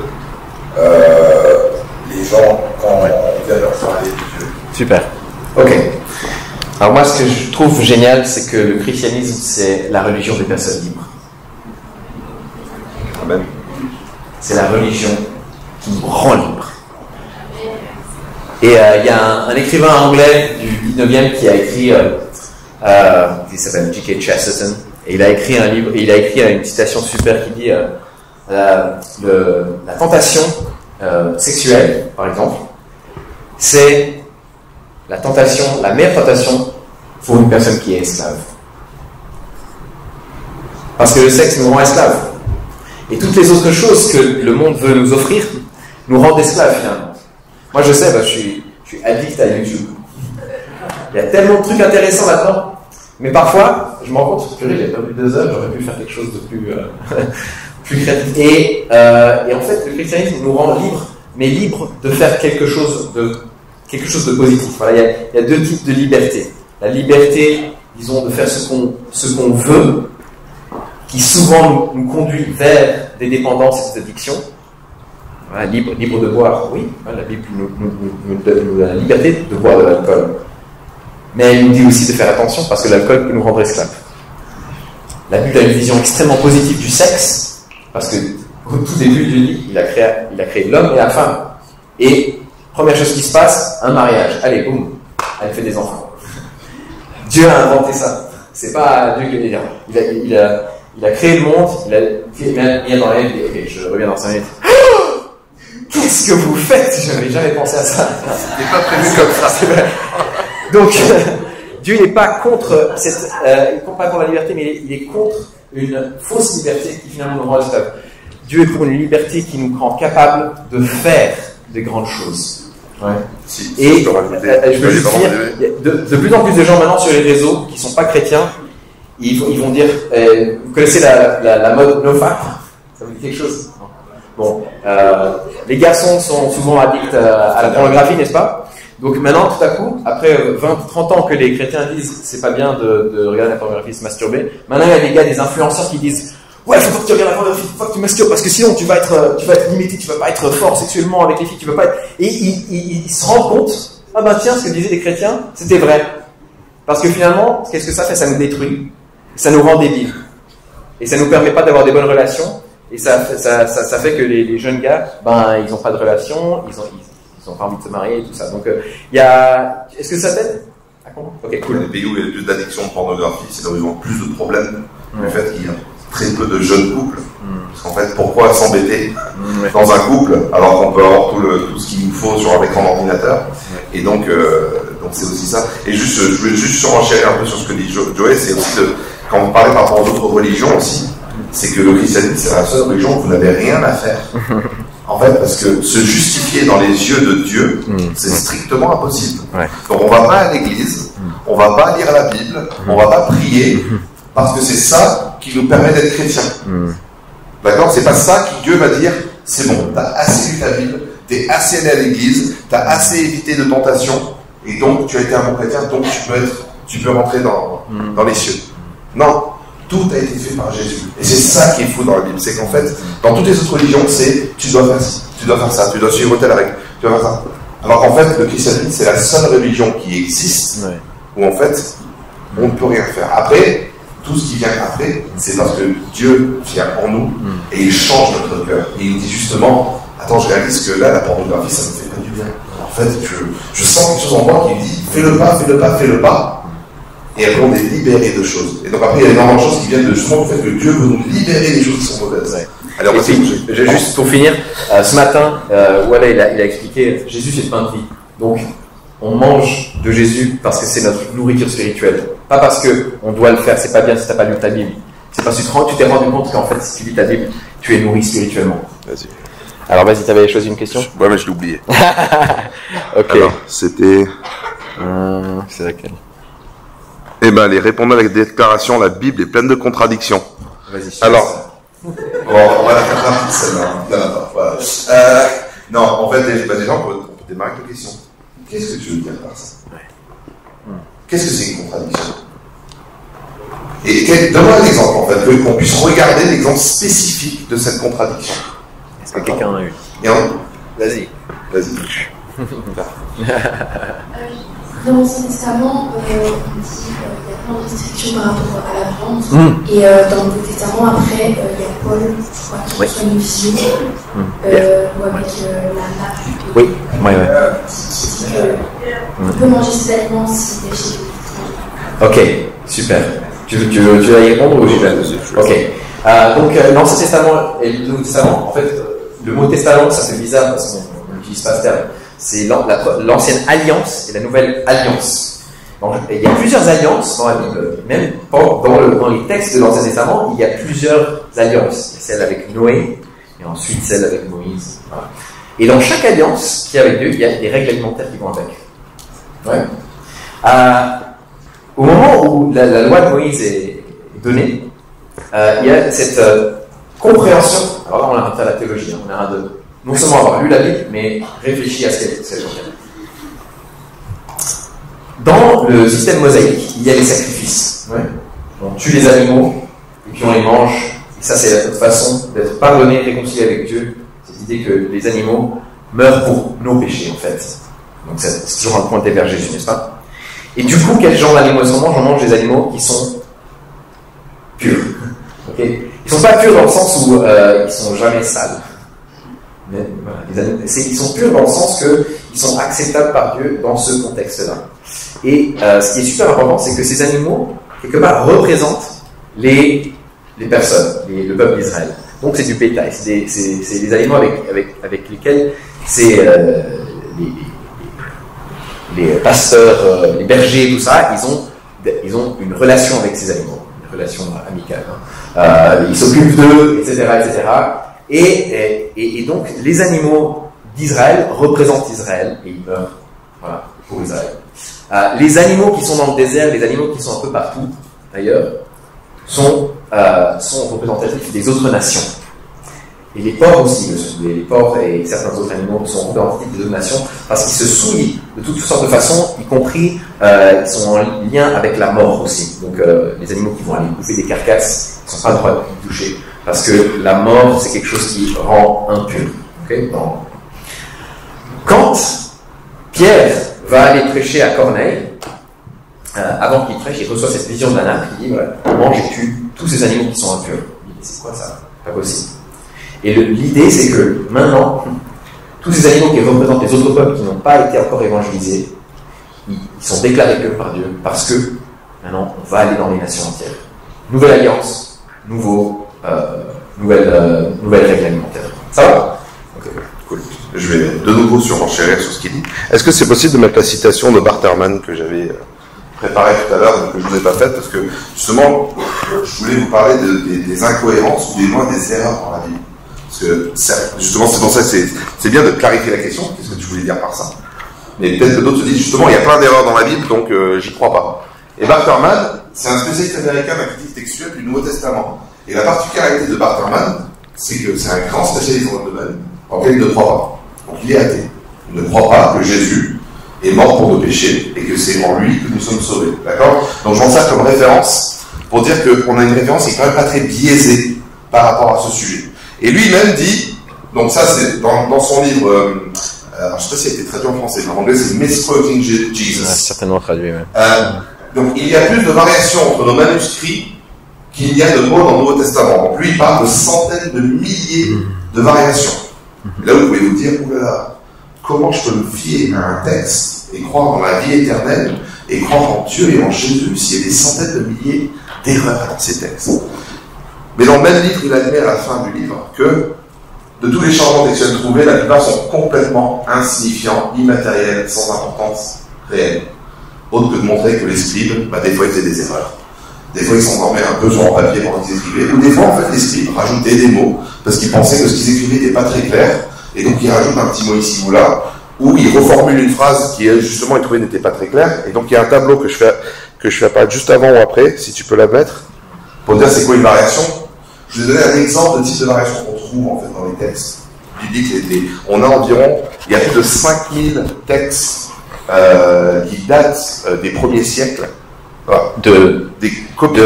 C: les gens quand on vient leur parler de Dieu.
A: Super. Ok. Alors moi, ce que je trouve génial, c'est que le christianisme, c'est la religion des personnes libres.
B: Amen.
A: C'est la religion qui nous rend libres. Et il y a un écrivain anglais du 19e qui a écrit, il s'appelle G.K. Chesterton, et il a écrit un livre, et il a écrit une citation super qui dit la tentation sexuelle, par exemple, c'est la meilleure tentation pour une personne qui est esclave. Parce que le sexe nous rend esclaves. Et toutes les autres choses que le monde veut nous offrir nous rendent esclaves finalement. Moi je sais, je suis addict à YouTube. Il y a tellement de trucs intéressants là-dedans. Mais parfois, je me rends compte que j'ai perdu 2 heures, j'aurais pu faire quelque chose de plus, plus créatif. Et en fait, le christianisme nous rend libres, mais libres de faire quelque chose de positif. Voilà, il y a 2 types de liberté. La liberté, disons, de faire ce qu'on veut, qui souvent nous conduit vers des dépendances et des addictions. Voilà, libre de boire, oui, la Bible nous donne la liberté de boire de l'alcool. Mais elle nous dit aussi de faire attention parce que l'alcool peut nous rendre esclaves. La Bible a une vision extrêmement positive du sexe parce que au tout début Dieu dit il a créé l'homme et la femme. Et première chose qui se passe, un mariage. Allez, boum, elle fait des enfants. Dieu a inventé ça. C'est pas Dieu qui l'a dit. Il a créé le monde, il a dans la vie, ok, je reviens dans 5 minutes. Qu'est-ce que vous faites? Je n'avais jamais pensé à ça.
B: C'était pas prévu comme ça.
A: Donc, Dieu n'est pas contre la liberté, mais il est contre une fausse liberté qui finalement nous rend esclaves. Dieu est pour une liberté qui nous rend capables de faire des grandes choses. Ouais. Et je veux juste dire, de plus en plus de gens maintenant sur les réseaux qui ne sont pas chrétiens, ils vont dire, vous connaissez la mode NoFap? Ça vous dit quelque chose? Non. Bon, les garçons sont souvent addicts à la pornographie, n'est-ce pas? Donc maintenant, tout à coup, après 20-30 ans que les chrétiens disent c'est pas bien de regarder la pornographie, se masturber, maintenant il y a des gars, des influenceurs qui disent ouais, faut pas que tu regardes la pornographie, faut pas que tu masturbes parce que sinon tu vas être limité, tu vas pas être fort sexuellement avec les filles, tu vas pas être... Et ils se rendent compte, ah ben tiens, ce que disaient les chrétiens, c'était vrai. Parce que finalement, qu'est-ce que ça fait? Ça nous détruit, ça nous rend débiles. Et ça nous permet pas d'avoir des bonnes relations, et ça fait que les jeunes gars, ben ils ont pas de relations, ils ont pas envie de se marier et tout ça. Donc il y a... Est-ce que ça t'aide? Ok, cool.
B: Les pays où il y a le plus d'addiction de pornographie, c'est là où ils ont plus de problèmes. Le fait qu'il y a très peu de jeunes couples. Parce qu'en fait, pourquoi s'embêter dans un couple alors qu'on peut avoir tout ce qu'il nous faut sur un écran d'ordinateur? Et donc c'est aussi ça. Et je voulais juste surenchérir un peu sur ce que dit Joey, c'est aussi quand vous parlez par rapport aux autres religions aussi, c'est que le christianisme, c'est la seule religion où vous n'avez rien à faire. En fait, parce que se justifier dans les yeux de Dieu, c'est strictement impossible. Ouais. Donc on va pas à l'église, on va pas lire la Bible, on va pas prier, parce que c'est ça qui nous permet d'être chrétiens. D'accord? C'est pas ça qui Dieu va dire, c'est bon, t'as assez lu la Bible, t'es assez allé à l'église, t'as assez évité de tentations, et donc tu as été un bon chrétien, donc tu peux rentrer dans les cieux. Non. Tout a été fait par Jésus. Et c'est ça qui est fou dans la Bible. C'est qu'en fait, dans toutes les autres religions, c'est tu dois faire ci, tu dois faire ça, tu dois suivre telle règle, tu dois faire ça. Alors qu'en fait, le christianisme, c'est la seule religion qui existe où en fait, on ne peut rien faire. Après, tout ce qui vient après, c'est parce que Dieu vient en nous et il change notre cœur. Et il dit justement, attends, je réalise que là, la pornographie, ça ne me fait pas du bien. En fait, je sens quelque chose en moi qui me dit, fais-le pas, fais-le pas, fais-le pas. Et après, on est libéré de choses. Et donc après, il y a énormément de choses qui viennent de justement le fait que Dieu veut nous libérer des choses qui sont mauvaises. Ouais. Alors,
A: juste pour finir, ce matin, voilà, il a expliqué, Jésus c'est le pain de vie. Donc, on mange de Jésus parce que c'est notre nourriture spirituelle. Pas parce qu'on doit le faire, c'est pas bien si tu n'as pas lu ta Bible. C'est parce que tu t'es rendu compte qu'en fait, si tu lis ta Bible, tu es nourri spirituellement.
B: Vas-y.
A: Alors vas-y, tu avais choisi une question?
B: Ouais, mais je l'ai oublié.
A: Ok.
B: Alors, c'était...
A: c'est laquelle?
B: Eh ben, les répondre à la déclaration, la Bible est pleine de contradictions.
A: Vas-y.
B: Alors, On va la faire rapide celle-là. Non, voilà. Non, en fait, déjà, on peut démarrer avec la question. Qu'est-ce que tu veux dire par ça? Qu'est-ce que c'est une contradiction? Et donne-moi un exemple, en fait, qu'on puisse regarder l'exemple spécifique de cette contradiction.
A: Est-ce que quelqu'un en a eu?
B: Vas-y.
D: Dans l'Ancien Testament, on dit qu'il y a plein de restrictions par rapport à la viande. Et dans le Nouveau Testament, après, il y a Paul, je crois, qui reçoit une vision, ou avec la nappe.
A: Oui,
D: qui dit qu'on peut manger ces aliments si péché.
A: Ok, super. Tu vas y répondre ou j'y vais? Ok. Donc, l'Ancien Testament et le Nouveau Testament, en fait, le mot testament, ça fait bizarre parce qu'on n'utilise pas ce terme. C'est l'ancienne alliance et la nouvelle alliance. Donc, il y a plusieurs alliances dans la Bible, même dans les textes de l'Ancien Testament, il y a plusieurs alliances. Il y a celle avec Noé, et ensuite celle avec Moïse. Voilà. Et dans chaque alliance qu'il y a avec Dieu, il y a des règles alimentaires qui vont avec. Ouais. Au moment où la loi de Moïse est donnée, il y a cette compréhension. Alors là, on est en train de faire la théologie, on est en train de non seulement avoir lu la Bible, mais réfléchir à ce qu'elle contient. Dans le système mosaïque, il y a les sacrifices. Ouais. On tue les animaux, et puis on les mange. Et ça, c'est notre façon d'être pardonné, réconcilié avec Dieu. Cette idée que les animaux meurent pour nos péchés, en fait. Donc c'est toujours un point vers Jésus, n'est-ce pas? Et du coup, quel genre d'animaux est-ce qu'on mange? On mange des animaux qui sont purs. Okay, ils ne sont pas purs dans le sens où ils ne sont jamais sales. Mais, voilà, ils sont purs dans le sens qu'ils sont acceptables par Dieu dans ce contexte-là. Et ce qui est super important, c'est que ces animaux, quelque part, représentent les personnes, le peuple d'Israël. Donc c'est du bétail, c'est des animaux avec lesquels les pasteurs, les bergers, tout ça, ils ont une relation avec ces animaux, une relation amicale. Ils s'occupent d'eux, etc., etc. Et donc, les animaux d'Israël représentent Israël et ils meurent pour Israël. Les animaux qui sont dans le désert, les animaux qui sont un peu partout ailleurs, sont représentatifs des autres nations. Et les porcs aussi, les porcs et certains autres animaux sont représentatifs des autres nations parce qu'ils se souillent de toutes sortes de façons, y compris ils sont en lien avec la mort aussi. Donc les animaux qui vont aller bouffer des carcasses ne sont pas le droit de toucher. Parce que la mort, c'est quelque chose qui rend impur. Okay? Quand Pierre va aller prêcher à Corneille, avant qu'il prêche, il reçoit cette vision d'un âne qui dit voilà, mange et tue tous ces animaux qui sont impurs. Il dit c'est quoi ça? Pas possible. Et l'idée, c'est que maintenant, tous ces animaux qui représentent les autres peuples qui n'ont pas été encore évangélisés, ils sont déclarés purs par Dieu parce que maintenant, on va aller dans les nations entières. Nouvelle alliance, nouvelle règle alimentaire. Ça va?
B: Ok, cool. Je vais de nouveau surenchérir sur ce qu'il dit. Est-ce que c'est possible de mettre la citation de Barterman que j'avais préparée tout à l'heure, mais que je ne vous ai pas faite, parce que justement, je voulais vous parler des incohérences ou des moins des erreurs dans la Bible. Parce que justement, c'est pour ça que c'est bien de clarifier la question. Qu'est-ce que tu voulais dire par ça? Mais peut-être que d'autres se disent justement, il y a plein d'erreurs dans la Bible, donc j'y crois pas. Et Barterman, c'est un spécialiste américain de la critique textuelle du Nouveau Testament. Et la particularité de Barterman, c'est que c'est un grand spécialiste dans le domaine, auquel il ne croit pas. Donc il est athée. Il ne croit pas que Jésus est mort pour nos péchés et que c'est en lui que nous sommes sauvés. D'accord? Donc je m'en sers comme référence pour dire qu'on a une référence qui est quand même pas très biaisée par rapport à ce sujet. Et lui-même dit, donc ça c'est dans son livre, alors je ne sais pas s'il a été traduit en français, mais en anglais c'est Misquoting Jesus.
A: Certainement traduit, même.
B: Donc il y a plus de variations entre nos manuscrits qu'il y a de mots dans le Nouveau Testament. Donc lui il parle de centaines de milliers de variations. Là vous pouvez vous dire, oulala, comment je peux me fier à un texte et croire en la vie éternelle et croire en Dieu et en Jésus s'il y a des centaines de milliers d'erreurs dans ces textes? Mais dans le même livre, il admet à la fin du livre que de tous les changements textuels trouvés, la plupart sont complètement insignifiants, immatériels, sans importance réelle. Autre que de montrer que les scribes, des fois ils faisaient des erreurs. Des fois ils s'endormaient un peu sur un papier pendant qu'ils écrivaient, ou des fois en fait les scribes rajoutaient des mots parce qu'ils pensaient que ce qu'ils écrivaient n'était pas très clair, et donc ils rajoutent un petit mot ici ou là, ou ils reformulent une phrase qui justement ils trouvaient n'était pas très claire, et donc il y a un tableau que je fais apparaître juste avant ou après, si tu peux la mettre, pour dire c'est quoi une variation. Je vais donner un exemple de type de variation qu'on trouve en fait dans les textes bibliques. On a environ, il y a plus de 5000 textes qui datent des premiers siècles. Voilà. Des copies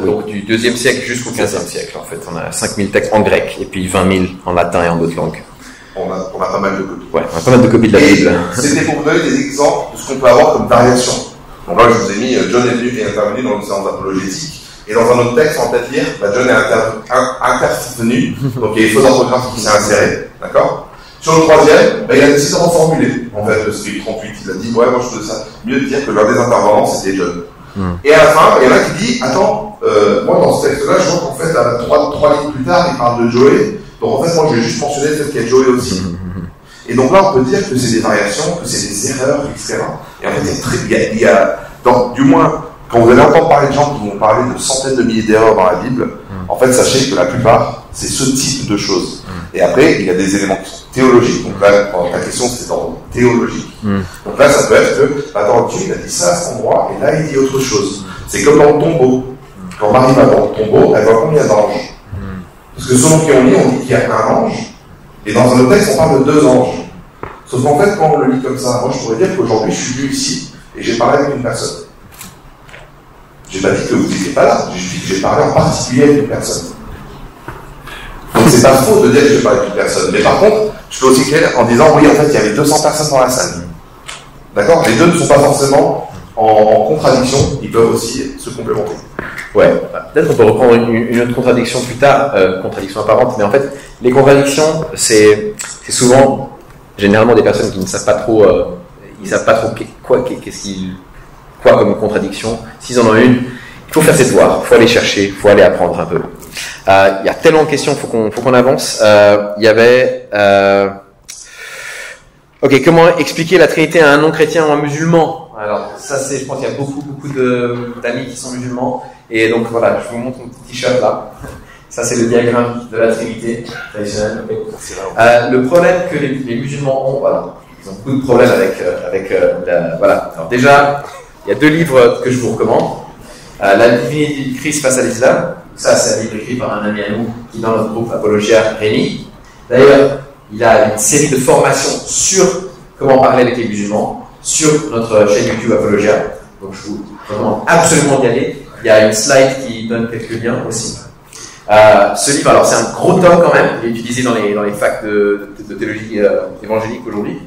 A: donc du 2e siècle jusqu'au 15e siècle en fait. On a 5000 textes en grec et puis 20 000 en latin et en d'autres langues.
B: On a pas mal de copies.
A: Ouais, on a pas mal de copies de la Bible.
B: C'était pour vous donner des exemples de ce qu'on peut avoir comme variation. Donc là, je vous ai mis, John est venu et intervenu dans une séance apologétique. Et dans un autre texte, on va peut-être lire, John est intervenu, donc il y a des fautes d'orthographe qui s'est inséré, d'accord? Sur le 3e, il a décidé de reformuler. En fait, le script 38, il a dit, ouais, moi je trouvais ça mieux de dire que l'un des intervenants, c'était John. Et à la fin, il y en a qui dit, attends, moi dans ce texte-là, je vois qu'en fait, trois lignes plus tard, il parle de Joey. Donc en fait, moi je vais juste mentionner le fait qu'il y a Joey aussi. Et donc là, on peut dire que c'est des variations, que c'est des erreurs, etc. Et en fait, il y a du moins, quand vous allez entendre parler de gens qui vont parler de centaines de milliers d'erreurs dans la Bible, en fait, sachez que la plupart, c'est ce type de choses. Et après, il y a des éléments qui sont théologiques. Donc là, ta question, c'est d'ordre théologique. Donc là, ça peut être que, attends, Dieu, il a dit ça à cet endroit, et là, il dit autre chose. C'est comme dans le tombeau. Quand Marie va dans le tombeau, elle voit combien d'anges? Parce que selon qui on dit qu'il y a un ange, et dans un autre texte, on parle de 2 anges. Sauf qu'en fait, quand on le lit comme ça, moi, je pourrais dire qu'aujourd'hui, je suis venu ici, et j'ai parlé avec une personne. J'ai pas dit que vous n'étiez pas là, j'ai dit que j'ai parlé en particulier avec une personne. Donc c'est pas faux de dire que j'ai parlé avec une personne. Mais par contre, je peux aussi clair en disant, oui, en fait, il y avait 200 personnes dans la salle. D'accord? Les deux ne sont pas forcément en contradiction, ils peuvent aussi se complémenter.
A: Ouais, peut-être qu'on peut reprendre une autre contradiction plus tard, contradiction apparente, mais en fait, les contradictions, c'est souvent, généralement, des personnes qui ne savent pas trop, quoi comme contradiction. S'ils en ont une, il faut faire ses devoirs, il faut aller chercher, il faut aller apprendre un peu. Il y a tellement de questions, il faut qu'on avance. Il y avait... Ok, comment expliquer la Trinité à un non-chrétien ou à un musulman? Alors, ça c'est, je pense qu'il y a beaucoup d'amis qui sont musulmans. Et donc voilà, je vous montre mon petit t-shirt là. Ça c'est le diagramme de la Trinité traditionnelle. Le problème que les musulmans ont, voilà, ils ont beaucoup de problèmes avec voilà. Alors déjà, il y a 2 livres que je vous recommande. La divinité du Christ face à l'islam. Ça c'est un livre écrit par un ami à nous qui est dans notre groupe Apologia, Rémi. D'ailleurs, il a une série de formations sur comment parler avec les musulmans sur notre chaîne YouTube Apologia. Donc je vous recommande absolument d'y aller. Il y a une slide qui donne quelques liens aussi. Ce livre, alors c'est un gros tome quand même, il est utilisé dans les facs de théologie évangélique aujourd'hui.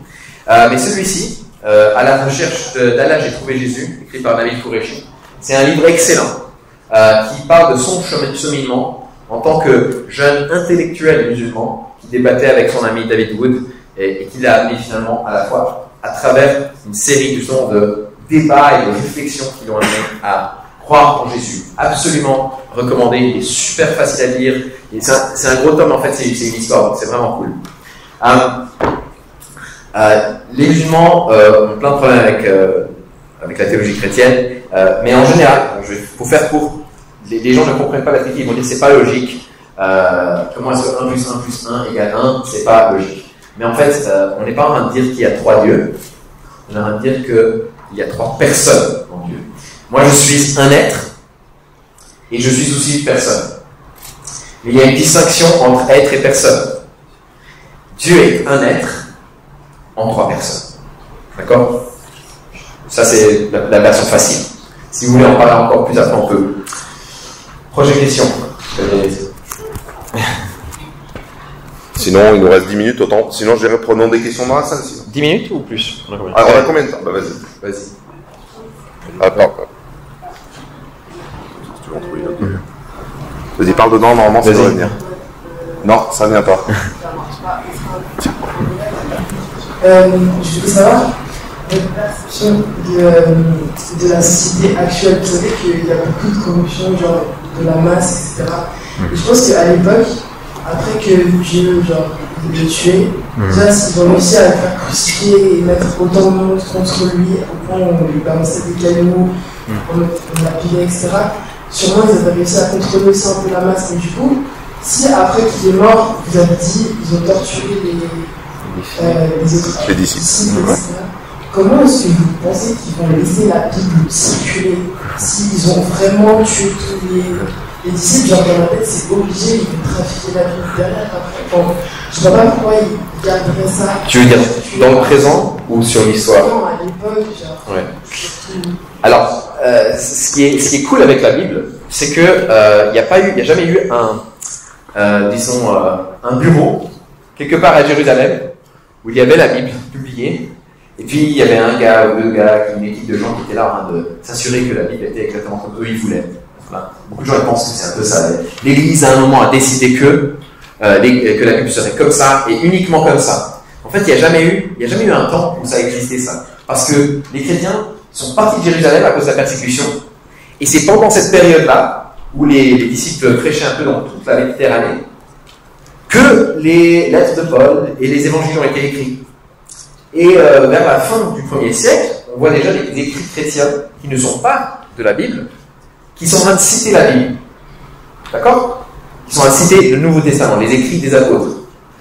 A: Mais celui-ci, à la recherche d'Allah, j'ai trouvé Jésus, écrit par Nabil Qureshi. C'est un livre excellent qui parle de son cheminement en tant que jeune intellectuel musulman qui débattait avec son ami David Wood et qui l'a amené finalement à la fois à travers une série de débats et de réflexions qui l'ont amené à croire en Jésus. Absolument recommandé, il est super facile à lire. C'est un gros tome en fait, c'est une histoire, donc c'est vraiment cool. Les musulmans ont plein de problèmes avec la théologie chrétienne, mais en général, pour faire court, les gens ne comprennent pas la Trinité, ils vont dire c'est pas logique. Comment est-ce que 1 plus 1 plus 1 égale 1, c'est pas logique. Mais en fait, on n'est pas en train de dire qu'il y a 3 dieux, on est en train de dire qu'il y a 3 personnes en Dieu. Moi, je suis un être, et je suis aussi une personne. Mais il y a une distinction entre être et personne. Dieu est un être en 3 personnes. D'accord? Ça, c'est la version facile. Si vous voulez en parler encore plus après, on peut. Prochaine question.
B: Sinon, il nous reste 10 minutes, autant. Sinon, je dirais prenons des questions dans la salle. Sinon.
A: 10 minutes ou plus?
B: On a combien de temps? Bah, vas-y. Attends. Tu vas en trouver une autre. Vas-y, parle dedans, normalement, ça devrait venir. Non, ça vient pas.
E: Je voulais savoir votre perception de la société actuelle. Vous savez qu'il y a beaucoup de corruption, genre de la masse, etc. Et je pense qu'à l'époque, après que Dieu le tué, déjà ils ont réussi à le faire crucifier et mettre autant de monde contre lui, au point où on lui balançait des cailloux, on l'appuyait, etc. Sûrement ils avaient réussi à contrôler aussi un peu la masse, mais du coup, si après qu'il est mort, vous avez dit ils ont torturé les autres disciples, etc. Comment est-ce que vous pensez qu'ils vont laisser la Bible circuler s'ils ont vraiment tué tous les disciples, genre dans la tête, c'est obligé, ils vont trafiquer la Bible derrière après. Bon, je vois pas pourquoi ils garderaient ça.
A: Tu veux dire dans le présent ou sur l'histoire?
E: Non, à l'époque, genre.
A: Ouais. Alors, ce qui est cool avec la Bible, c'est que il n'y a jamais eu un bureau quelque part à Jérusalem où il y avait la Bible publiée, et puis il y avait un gars ou deux gars, une équipe de gens qui étaient là en train de s'assurer que la Bible était exactement comme eux ils voulaient. Voilà. Beaucoup de gens pensent que c'est un peu ça. L'Église à un moment a décidé que la Bible serait comme ça et uniquement comme ça. En fait, il n'y a jamais eu un temps où ça existait ça, parce que les chrétiens sont partis de Jérusalem à cause de la persécution, et c'est pendant cette période-là où les disciples prêchaient un peu dans toute la Méditerranée que les lettres de Paul et les évangiles ont été écrits. Et vers la fin du 1er siècle, on voit déjà des écrits chrétiens qui ne sont pas de la Bible, qui sont en train de citer la Bible. D'accord? Qui sont en train de citer le Nouveau Testament, les écrits des apôtres.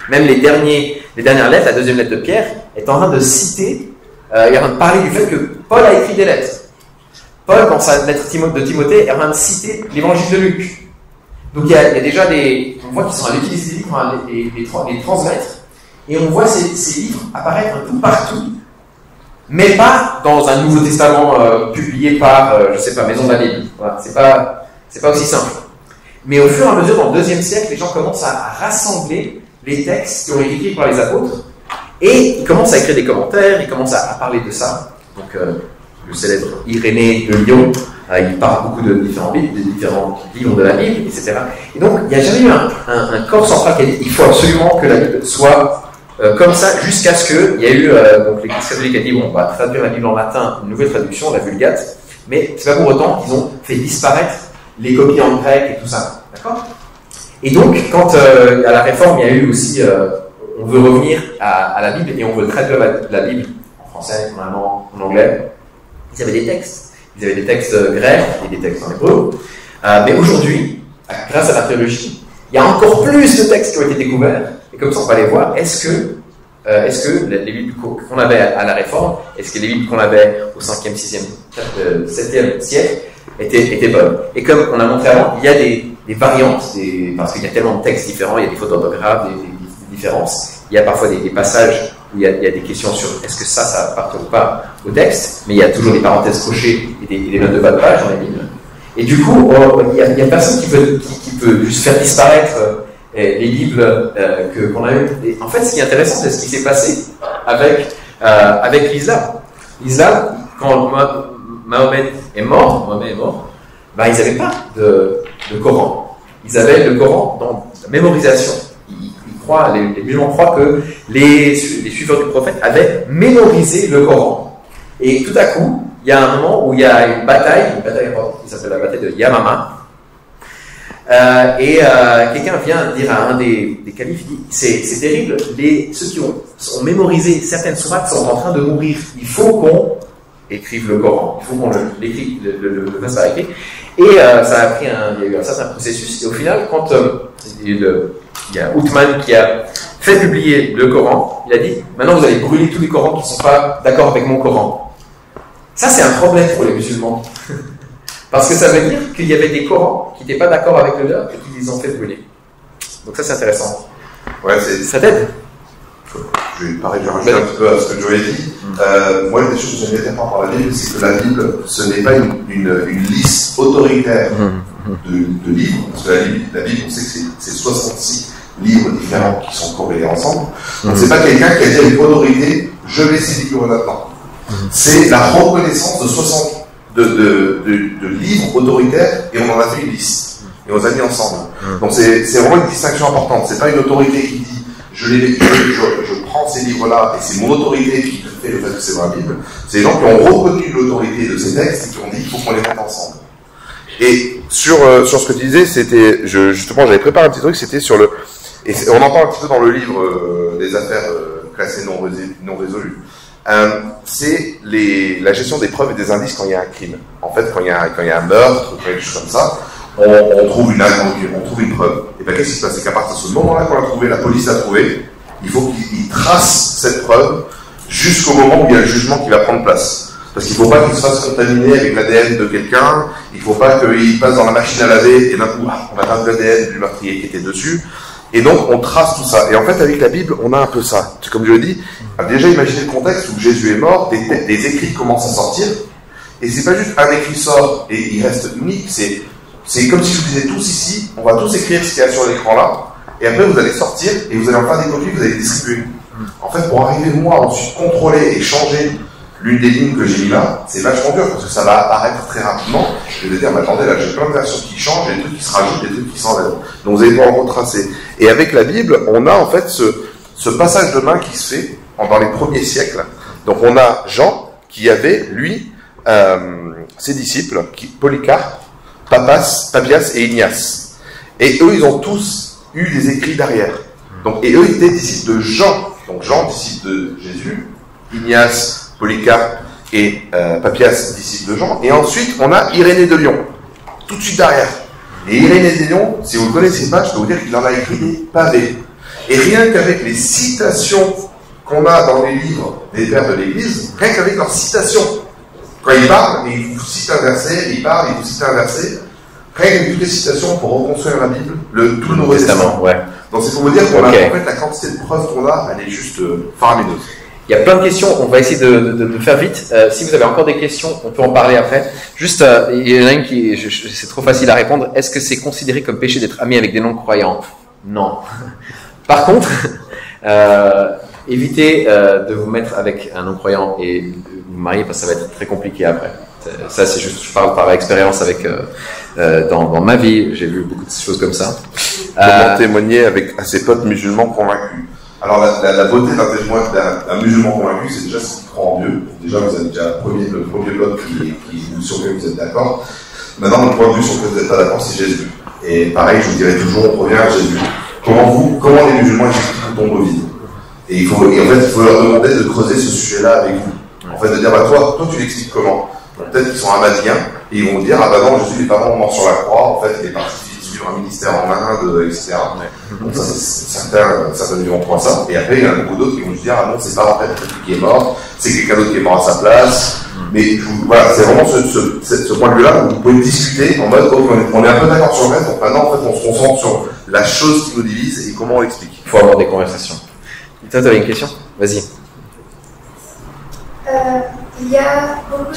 A: Même les dernières lettres, la deuxième lettre de Pierre, est en train de citer, il est en train de parler du fait que Paul a écrit des lettres. Paul, dans sa lettre de Timothée, est en train de citer l'évangile de Luc. Donc il y a déjà on voit qu'ils sont à l'utiliser des livres, les transmettre, et on voit ces livres apparaître un peu partout, mais pas dans un Nouveau Testament publié par, Maison de la Bible. Voilà, c'est pas aussi simple. Mais au fur et à mesure, dans le 2e siècle, les gens commencent à rassembler les textes qui ont été écrits par les apôtres, et ils commencent à écrire des commentaires, ils commencent à parler de ça. Donc le célèbre Irénée de Lyon, il parle beaucoup de différents livres de la Bible, etc. Et donc, il n'y a jamais eu un corps central qui a dit il faut absolument que la Bible soit comme ça, jusqu'à ce qu'il y ait eu donc l'Église catholique a dit bon, on va traduire la Bible en latin, une nouvelle traduction, la Vulgate, mais c'est pas pour autant qu'ils ont fait disparaître les copies en grec et tout ça. D'accord? Et donc, quand à la Réforme, il y a eu aussi, on veut revenir à la Bible et on veut traduire la Bible en français, en allemand, en anglais, ils avaient des textes. Ils avaient des textes grecs et des textes en hébreu. Mais aujourd'hui, grâce à l'archéologie, il y a encore plus de textes qui ont été découverts. Et comme ça, on va les voir. Est-ce que les Bibles qu'on avait à la Réforme, est-ce que les Bibles qu'on avait au 5e, 6e, 7e siècle étaient bonnes? Et comme on a montré avant, il y a des variantes, parce qu'il y a tellement de textes différents, il y a des fautes d'orthographe, des différences. Il y a parfois des passages où il y a des questions sur est-ce que ça appartient ou pas au texte, mais il y a toujours des parenthèses cochées et des notes de bas de page dans la Bible. Et du coup, il y a personne qui peut juste faire disparaître les Bibles qu'on a eues. Et en fait, ce qui est intéressant, c'est ce qui s'est passé avec l'islam. L'islam, quand Mahomet est mort, bah, ils n'avaient pas de Coran. Ils avaient le Coran dans la mémorisation. Les musulmans croient que les suiveurs du prophète avaient mémorisé le Coran. Et tout à coup, il y a un moment où il y a une bataille qui s'appelle la bataille de Yamama. Quelqu'un vient dire à un des califes, il dit, c'est terrible, ceux qui ont mémorisé certaines sourates sont en train de mourir. Il faut qu'on écrive le Coran, il faut qu'on le fasse par écrit. Et ça a pris il y a eu un certain processus. Et au final, quand il y a Othman qui a fait publier le Coran, il a dit maintenant vous allez brûler tous les Corans qui ne sont pas d'accord avec mon Coran. Ça, c'est un problème pour les musulmans. Parce que ça veut dire qu'il y avait des Corans qui n'étaient pas d'accord avec le leur et qui les ont fait brûler. Donc, ça, c'est intéressant.
B: Ouais,
A: ça t'aide?
B: Je vais rajouter un petit peu à ce que Joe a dit. Moi, une des choses que j'aime bien par la Bible, c'est que la Bible, ce n'est pas une liste autoritaire de livres, parce que la Bible, on sait que c'est 66 livres différents qui sont corrélés ensemble. Donc, c'est pas quelqu'un qui a dit à une autorité, je mets ces livres là-dedans. C'est la reconnaissance de 60 de livres autoritaires, et on en a fait une liste. Et on les a mis ensemble. Donc, c'est vraiment une distinction importante. C'est pas une autorité qui dit, je prends ces livres-là, et c'est mon autorité qui fait le fait que c'est dans la Bible. C'est les gens qui ont reconnu l'autorité de ces textes et qui ont dit qu'il faut qu'on les mette ensemble. Et sur ce que tu disais, c'était, justement, j'avais préparé un petit truc, c'était sur le, et on en parle un petit peu dans le livre des affaires classées non résolues. C'est la gestion des preuves et des indices quand il y a un crime. En fait, quand il y a un meurtre, quelque chose comme ça, on trouve une preuve. Et bien, qu'est-ce qui se passe? C'est qu'à partir de ce moment-là qu'on l'a trouvé, la police l'a trouvé, il faut qu'il trace cette preuve jusqu'au moment où il y a le jugement qui va prendre place. Parce qu'il ne faut pas qu'il se fasse contaminer avec l'ADN de quelqu'un, il ne faut pas qu'il passe dans la machine à laver et d'un coup, on a pas de l'ADN du meurtrier qui était dessus. Et donc, on trace tout ça. Et en fait, avec la Bible, on a un peu ça. Comme je le dis, déjà imaginez le contexte où Jésus est mort, des écrits commencent à sortir, et c'est pas juste un écrit sort et il reste unique, c'est comme si je vous disais tous ici, on va tous écrire ce qu'il y a sur l'écran là, et après vous allez sortir et vous allez en faire des copies, vous allez distribuer. En fait, pour arriver moi ensuite contrôler et changer l'une des lignes que j'ai mis là, c'est vachement dur parce que ça va apparaître très rapidement. Je vais dire, mais attendez, là j'ai plein de versions qui changent, des trucs qui se rajoutent, des trucs qui s'enlèvent. Donc vous allez pouvoir retracer. Et avec la Bible, on a en fait ce passage de main qui se fait dans les premiers siècles. Donc on a Jean qui avait, lui, ses disciples, Polycarpe, Papias et Ignace. Et eux, ils ont tous eu des écrits derrière. Donc, et eux, ils étaient disciples de Jean. Donc Jean, disciple de Jésus, Ignace, Polycarpe et Papias, disciple de Jean. Et ensuite, on a Irénée de Lyon, tout de suite derrière. Et Irénée de Lyon, si vous ne le connaissez pas, je peux vous dire qu'il en a écrit des pavés. Et rien qu'avec les citations qu'on a dans les livres des pères de l'Église, rien qu'avec leurs citations, quand il parle, et il vous cite un verset, il parle, il vous cite un verset, rien qu'avec toutes les citations pour reconstruire la Bible, tout le Nouveau Testament.
A: Ouais.
B: Donc c'est pour vous dire qu'on a en fait la quantité de preuves qu'on a, elle est juste faramineuse.
A: Il y a plein de questions, on va essayer de faire vite. Si vous avez encore des questions, on peut en parler après. Juste, il y en a une qui, c'est trop facile à répondre. Est-ce que c'est considéré comme péché d'être ami avec des non-croyants? Non. Par contre, évitez de vous mettre avec un non-croyant et de vous marier parce que ça va être très compliqué après. Ça, c'est juste, je parle par expérience avec, dans ma vie, j'ai vu beaucoup de choses comme ça.
B: Comment témoigner à ses potes musulmans convaincus? Alors, la beauté d'un témoin, d'un musulman convaincu, c'est déjà ce qu'il croit en Dieu. Déjà, vous avez déjà le premier bloc sur lequel vous êtes d'accord. Maintenant, le point de vue sur lequel vous n'êtes pas d'accord, c'est Jésus. Et pareil, je vous dirais toujours, on revient à Jésus. Comment les musulmans expliquent tout tombe vide? Et en fait, il faut leur demander de creuser ce sujet-là avec vous. En fait, de dire, bah, toi, tu l'expliques comment? Peut-être qu'ils sont ahmadiens, et ils vont dire, ah bah non, Jésus n'est pas vraiment mort sur la croix, en fait, il est parti suivre un ministère en Inde, etc. Donc ça, certains diront croire ça. Et après, il y en a beaucoup d'autres qui vont se dire, ah non, c'est pas en fait quelqu'un qui est mort, c'est quelqu'un d'autre qui est mort à sa place. Mais voilà, c'est vraiment ce point de vue-là où vous pouvez discuter en mode, oh, on est un peu d'accord sur le reste, donc maintenant, en fait, on se concentre sur la chose qui nous divise et comment on l'explique.
A: Il faut avoir des conversations. Toi, tu avais une question? Vas-y.
F: Il y a beaucoup de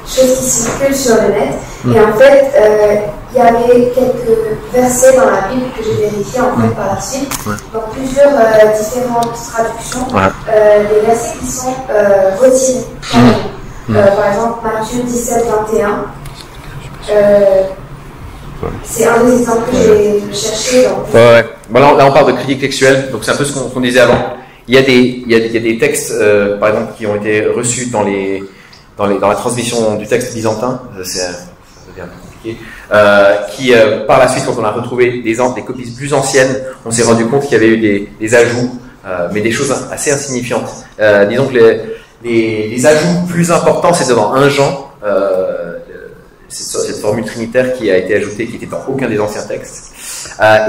F: choses qui circulent sur le net, et en fait, il y avait quelques versets dans la Bible que j'ai vérifiés en fait par la suite, dans plusieurs différentes traductions, des versets qui sont retirés. Par exemple, Matthieu 17, 21. C'est un des exemples que j'ai cherché.
A: Bon, là, on parle de critique textuelle, donc c'est un peu ce qu'on disait avant. Il y a des textes, par exemple, qui ont été reçus dans la transmission du texte byzantin, ça devient un peu compliqué, qui, par la suite, quand on a retrouvé des copies plus anciennes, on s'est rendu compte qu'il y avait eu des ajouts, mais des choses assez insignifiantes. Disons que les ajouts plus importants, c'est devant 1 Jean, cette formule trinitaire qui a été ajoutée, qui n'était dans aucun des anciens textes.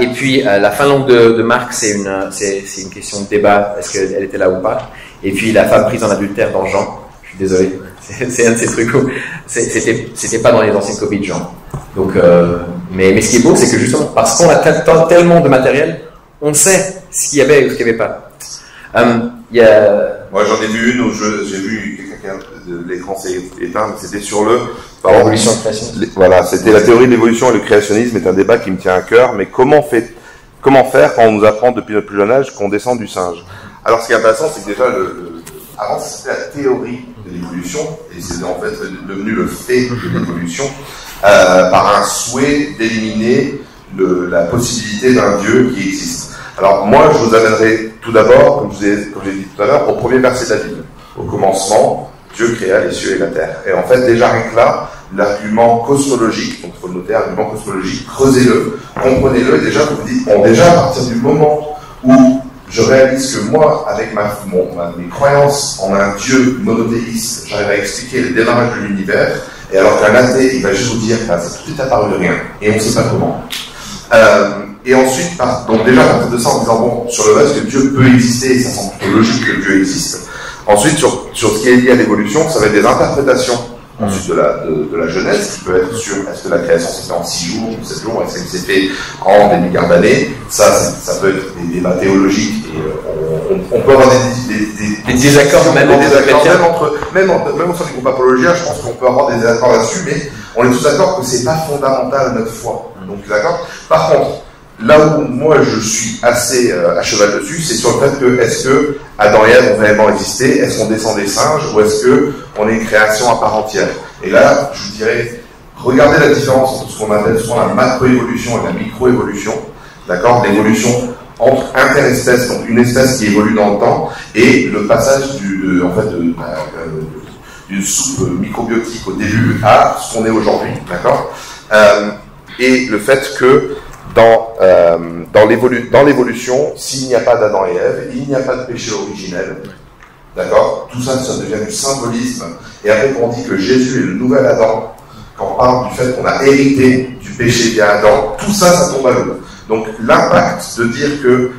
A: Et puis la fin longue de Marc, c'est une question de débat, est-ce qu'elle était là ou pas. Et puis la femme prise en adultère dans Jean, je suis désolé, c'est un de ces trucs où c'était pas dans les anciennes copies de Jean. Donc, mais ce qui est beau, c'est que justement, parce qu'on a tellement de matériel, on sait ce qu'il y avait ou ce qu'il n'y avait pas.
B: Moi, j'en ai vu une où j'ai vu quelqu'un de l'écran s'est éteint, c'était sur
A: l'évolution et le créationnisme.
B: Voilà, c'était la théorie de l'évolution et le créationnisme est un débat qui me tient à cœur, mais comment faire quand on nous apprend depuis notre plus jeune âge qu'on descend du singe? Alors, ce qui est intéressant, c'est que déjà, avant, c'était la théorie de l'évolution, et c'est en fait devenu le fait de l'évolution, par un souhait d'éliminer la possibilité d'un Dieu qui existe. Alors, moi, je vous amènerai tout d'abord, comme j'ai dit tout à l'heure, au premier verset de la Bible. Au commencement, Dieu créa les cieux et la terre. Et en fait, déjà rien que là, l'argument cosmologique, donc il faut le noter, l'argument cosmologique, creusez-le, comprenez-le, et déjà vous vous dites, bon, déjà à partir du moment où je réalise que moi, avec mes croyances en un Dieu monothéiste, j'arrive à expliquer le démarrage de l'univers, et alors qu'un athée, il va juste vous dire, ça tout est apparu de rien, et on ne sait pas comment. Et ensuite, donc déjà à partir de ça, en disant, bon, sur le reste que Dieu peut exister, et ça semble plutôt logique que Dieu existe, Ensuite, sur ce qui est lié à l'évolution, ça va être des interprétations ensuite de la Genèse, qui peut être sur est-ce que la création s'est faite en 6 jours ou 7 jours, est-ce qu'elle s'est fait en des milliards d'années. Ça peut être des débats théologiques et on peut avoir des
A: désaccords même
B: au sein du groupe apologien, je pense qu'on peut avoir des désaccords là-dessus, mais on est tous d'accord que c'est pas fondamental à notre foi. Donc d'accord. Par contre, là où moi je suis assez à cheval dessus, c'est sur le fait que est-ce que Adam et Ève ont réellement existé, est-ce qu'on descend des singes ou est-ce que on est une création à part entière. Et là, je vous dirais, regardez la différence entre ce qu'on appelle souvent la macroévolution et la microévolution, d'accord, l'évolution entre interespèces, donc une espèce qui évolue dans le temps, et le passage d'une soupe microbiotique au début à ce qu'on est aujourd'hui, d'accord, et le fait que dans l'évolution, s'il n'y a pas d'Adam et Ève, il n'y a pas de péché originel. D'accord? Tout ça, ça devient du symbolisme. Et après, quand on dit que Jésus est le nouvel Adam, quand on parle du fait qu'on a hérité du péché via Adam, tout ça, ça tombe à l'eau. Donc, l'impact de dire que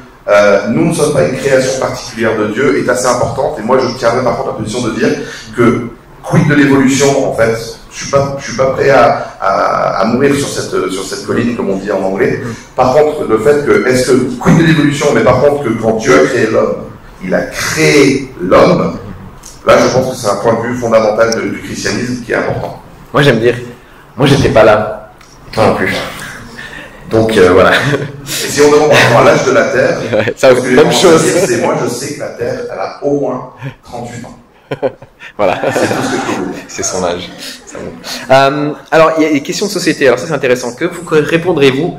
B: nous ne sommes pas une création particulière de Dieu est assez importante. Et moi, je tiendrai par contre la position de dire que, quid de l'évolution, en fait, je suis pas prêt à mourir sur cette colline, comme on dit en anglais. Par contre, le fait que, est-ce que, quid de l'évolution, mais par contre que quand Dieu a créé l'homme, il a créé l'homme, là je pense que c'est un point de vue fondamental du christianisme qui est important.
A: Moi j'aime dire, moi j'étais pas là, toi non plus. Donc voilà.
B: Et si on demande à l'âge de la Terre,
A: ça même chose.
B: Moi je sais que la Terre, elle a au moins 38 ans.
A: Voilà,
B: c'est tout ce que je peux vous dire.
A: C'est son âge. Alors, il y a des questions de société. Alors ça, c'est intéressant. Que vous répondrez-vous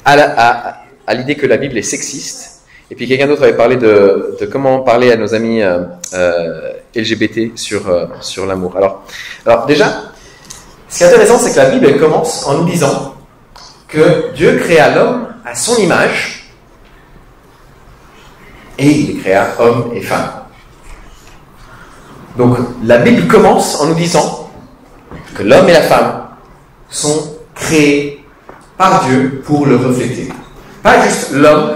A: à l'idée que la Bible est sexiste? Et puis quelqu'un d'autre avait parlé de comment parler à nos amis LGBT sur l'amour. Alors déjà, ce qui est intéressant, c'est que la Bible elle commence en nous disant que Dieu créa l'homme à son image et il créa homme et femme. Donc la Bible commence en nous disant que l'homme et la femme sont créés par Dieu pour le refléter. Pas juste l'homme,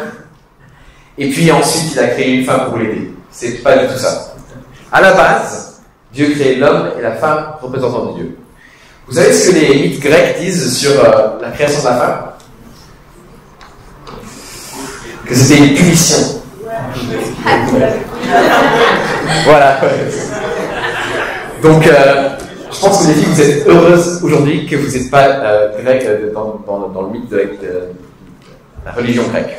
A: et puis ensuite il a créé une femme pour l'aider. C'est pas du tout ça. À la base, Dieu crée l'homme et la femme représentants de Dieu. Vous savez ce que les mythes grecs disent sur la création de la femme? Que c'était une punition. Voilà. Donc, je pense que les filles, vous êtes heureuses aujourd'hui que vous n'êtes pas grec dans le mythe de la religion grecque,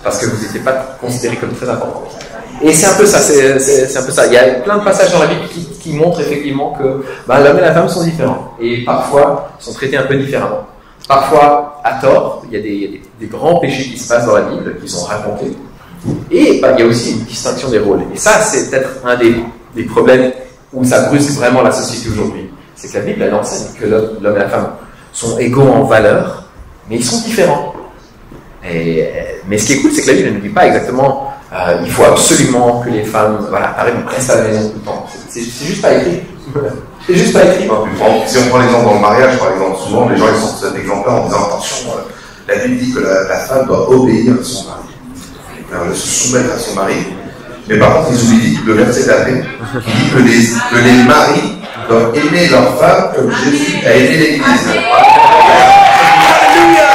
A: parce que vous n'étiez pas considérés comme très importants. Et c'est un peu ça, c'est un peu ça. Il y a plein de passages dans la Bible qui montrent effectivement que l'homme et la femme sont différents, et parfois sont traités un peu différemment. Parfois, à tort, il y a des grands péchés qui se passent dans la Bible, qui sont racontés, et il y a aussi une distinction des rôles. Et ça, c'est peut-être un des problèmes où ça brusque vraiment la société aujourd'hui. C'est que la Bible, elle enseigne que l'homme et la femme sont égaux en valeur, mais ils sont différents. Mais ce qui est cool, c'est que la Bible ne nous dit pas exactement il faut absolument que les femmes restent à la maison tout le temps. C'est juste pas écrit. C'est juste pas écrit.
B: Si on prend l'exemple dans le mariage, par exemple, souvent les gens ils sortent cet exemple-là en disant attention, la Bible dit que la femme doit obéir à son mari, se soumettre à son mari. Mais par contre, ils oublient le verset d'après qui dit que les maris doivent aimer leur femme comme Jésus a aimé l'Église. Alléluia!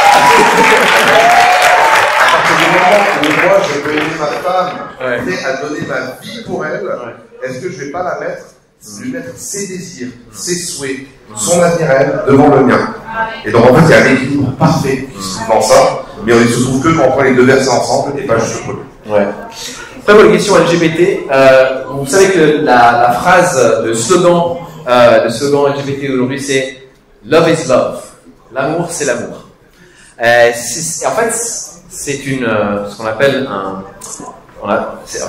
B: À partir du moment où moi je peux aimer ma femme, prêt à donner ma vie pour elle, est-ce que je ne vais pas lui mettre ses désirs, ses souhaits, son avenir à elle devant le mien? Et donc en fait, il y a un équilibre parfait dans ça, mais on ne se trouve que quand on prend les deux versets ensemble et pas juste le premier.
A: Ouais. Après, pour les questions LGBT, vous savez que la phrase de slogan LGBT aujourd'hui, c'est Love is love. L'amour, c'est l'amour. En fait, c'est ce qu'on appelle c'est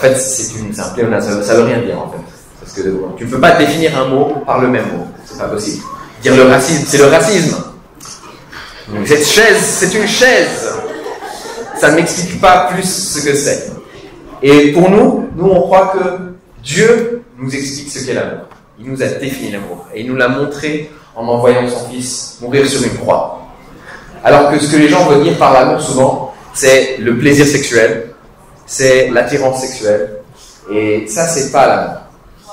A: un pléonasme, ça veut rien dire en fait. Parce que tu ne peux pas définir un mot par le même mot. C'est pas possible. Dire le racisme, c'est le racisme. Donc, cette chaise, c'est une chaise. Ça ne m'explique pas plus ce que c'est. Et pour nous, on croit que Dieu nous explique ce qu'est l'amour. Il nous a défini l'amour. Et il nous l'a montré en envoyant son Fils mourir sur une croix. Alors que ce que les gens veulent dire par l'amour souvent, c'est le plaisir sexuel, c'est l'attirance sexuelle. Et ça, c'est pas l'amour.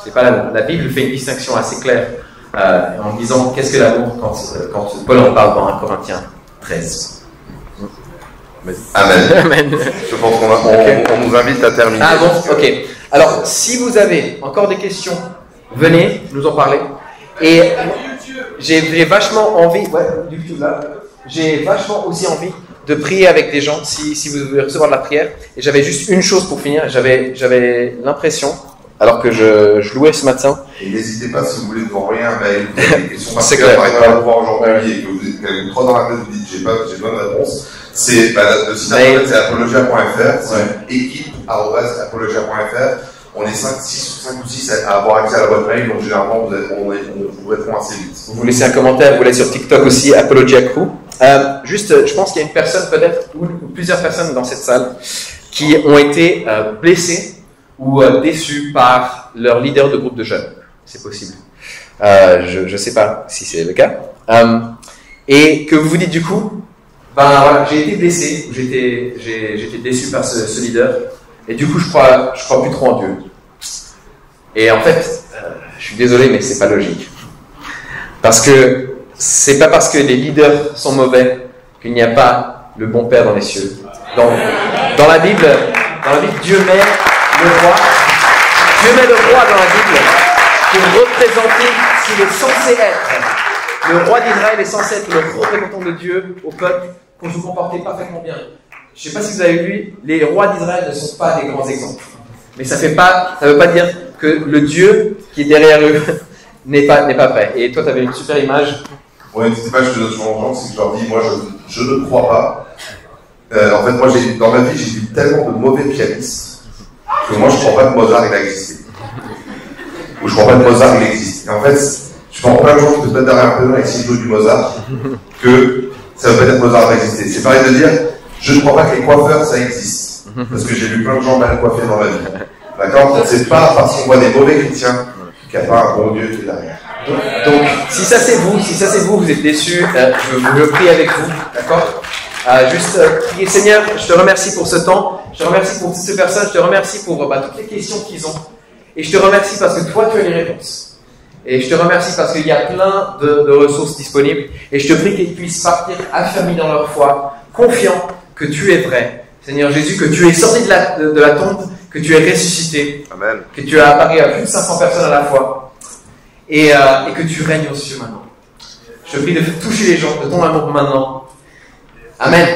A: C'est pas l'amour. La Bible fait une distinction assez claire en disant qu'est-ce que l'amour quand Paul en parle dans 1 Corinthiens 13.
B: Amen.
A: Amen.
B: Je pense qu'on nous invite à terminer.
A: Ah bon, ok. Alors, si vous avez encore des questions, venez nous en parler. Et j'ai vachement envie, j'ai vachement aussi envie de prier avec des gens si vous voulez recevoir de la prière. Et j'avais juste une chose pour finir. J'avais l'impression, alors que je louais ce matin.
B: Et n'hésitez pas si vous voulez nous envoyer un mail, vous avez des questions
A: C'est
B: particulières,
A: clair.
B: par exemple, à voir aujourd'hui et que vous êtes trop dans la tête, vous dites j'ai besoin de réponse. C'est le site internet, c'est apologia.fr, c'est équipe@apologia.fr. On est 5 ou 6 à avoir accès à la boîte mail, donc généralement on vous répond assez vite.
A: Vous laissez un commentaire, vous l'êtes sur TikTok aussi, Apologia Crew. Juste, je pense qu'il y a une personne peut-être, ou plusieurs personnes dans cette salle, qui ont été blessées ou déçues par leur leader de groupe de jeunes. C'est possible. Je ne sais pas si c'est le cas. Et que vous vous dites du coup, ben voilà, j'ai été blessé, j'étais déçu par ce leader, et du coup je crois plus trop en Dieu. Et en fait, je suis désolé, mais c'est pas logique. Parce que c'est pas parce que les leaders sont mauvais qu'il n'y a pas le bon Père dans les cieux. Dans la Bible, Dieu met le roi dans la Bible pour représenter ce qu'il est censé être. Le roi d'Israël est censé être le représentant de Dieu au peuple pour se comporter parfaitement bien. Je ne sais pas si vous avez vu, les rois d'Israël ne sont pas des grands exemples. Mais ça veut pas dire que le Dieu qui est derrière eux n'est pas prêt. Et toi, tu avais une super image.
B: Ouais, cette image que je donne souvent aux gens, c'est que je leur dis, moi, je ne crois pas. En fait, moi, dans ma vie, j'ai vu tellement de mauvais pianistes que moi, je ne crois pas que Mozart, il a existé. Ou je ne crois pas que Mozart, il existe. Et en fait, je prends plein de gens qui se mettent derrière un piano et qui jouent du Mozart, que ça ne veut pas dire que Mozart va exister. C'est pareil de dire, je ne crois pas que les coiffeurs, ça existe. Parce que j'ai vu plein de gens mal coiffés dans ma vie. D'accord? C'est pas parce qu'on voit des mauvais chrétiens qu'il n'y a pas un bon Dieu qui est derrière.
A: Donc, si ça c'est vous, vous êtes déçus, je prie avec vous, d'accord? Juste prier, Seigneur, je te remercie pour ce temps, je te remercie pour toutes ces personnes, je te remercie pour toutes les questions qu'ils ont, et je te remercie parce que toi tu as les réponses. Et je te remercie parce qu'il y a plein de ressources disponibles, et je te prie qu'ils puissent partir affermis dans leur foi, confiants que tu es vrai. Seigneur Jésus, que tu es sorti de la tombe, que tu es ressuscité,
B: Amen.
A: que tu as apparu à plus de 500 personnes à la fois, et que tu règnes aux cieux maintenant. Je te prie de toucher les gens de ton amour maintenant. Amen.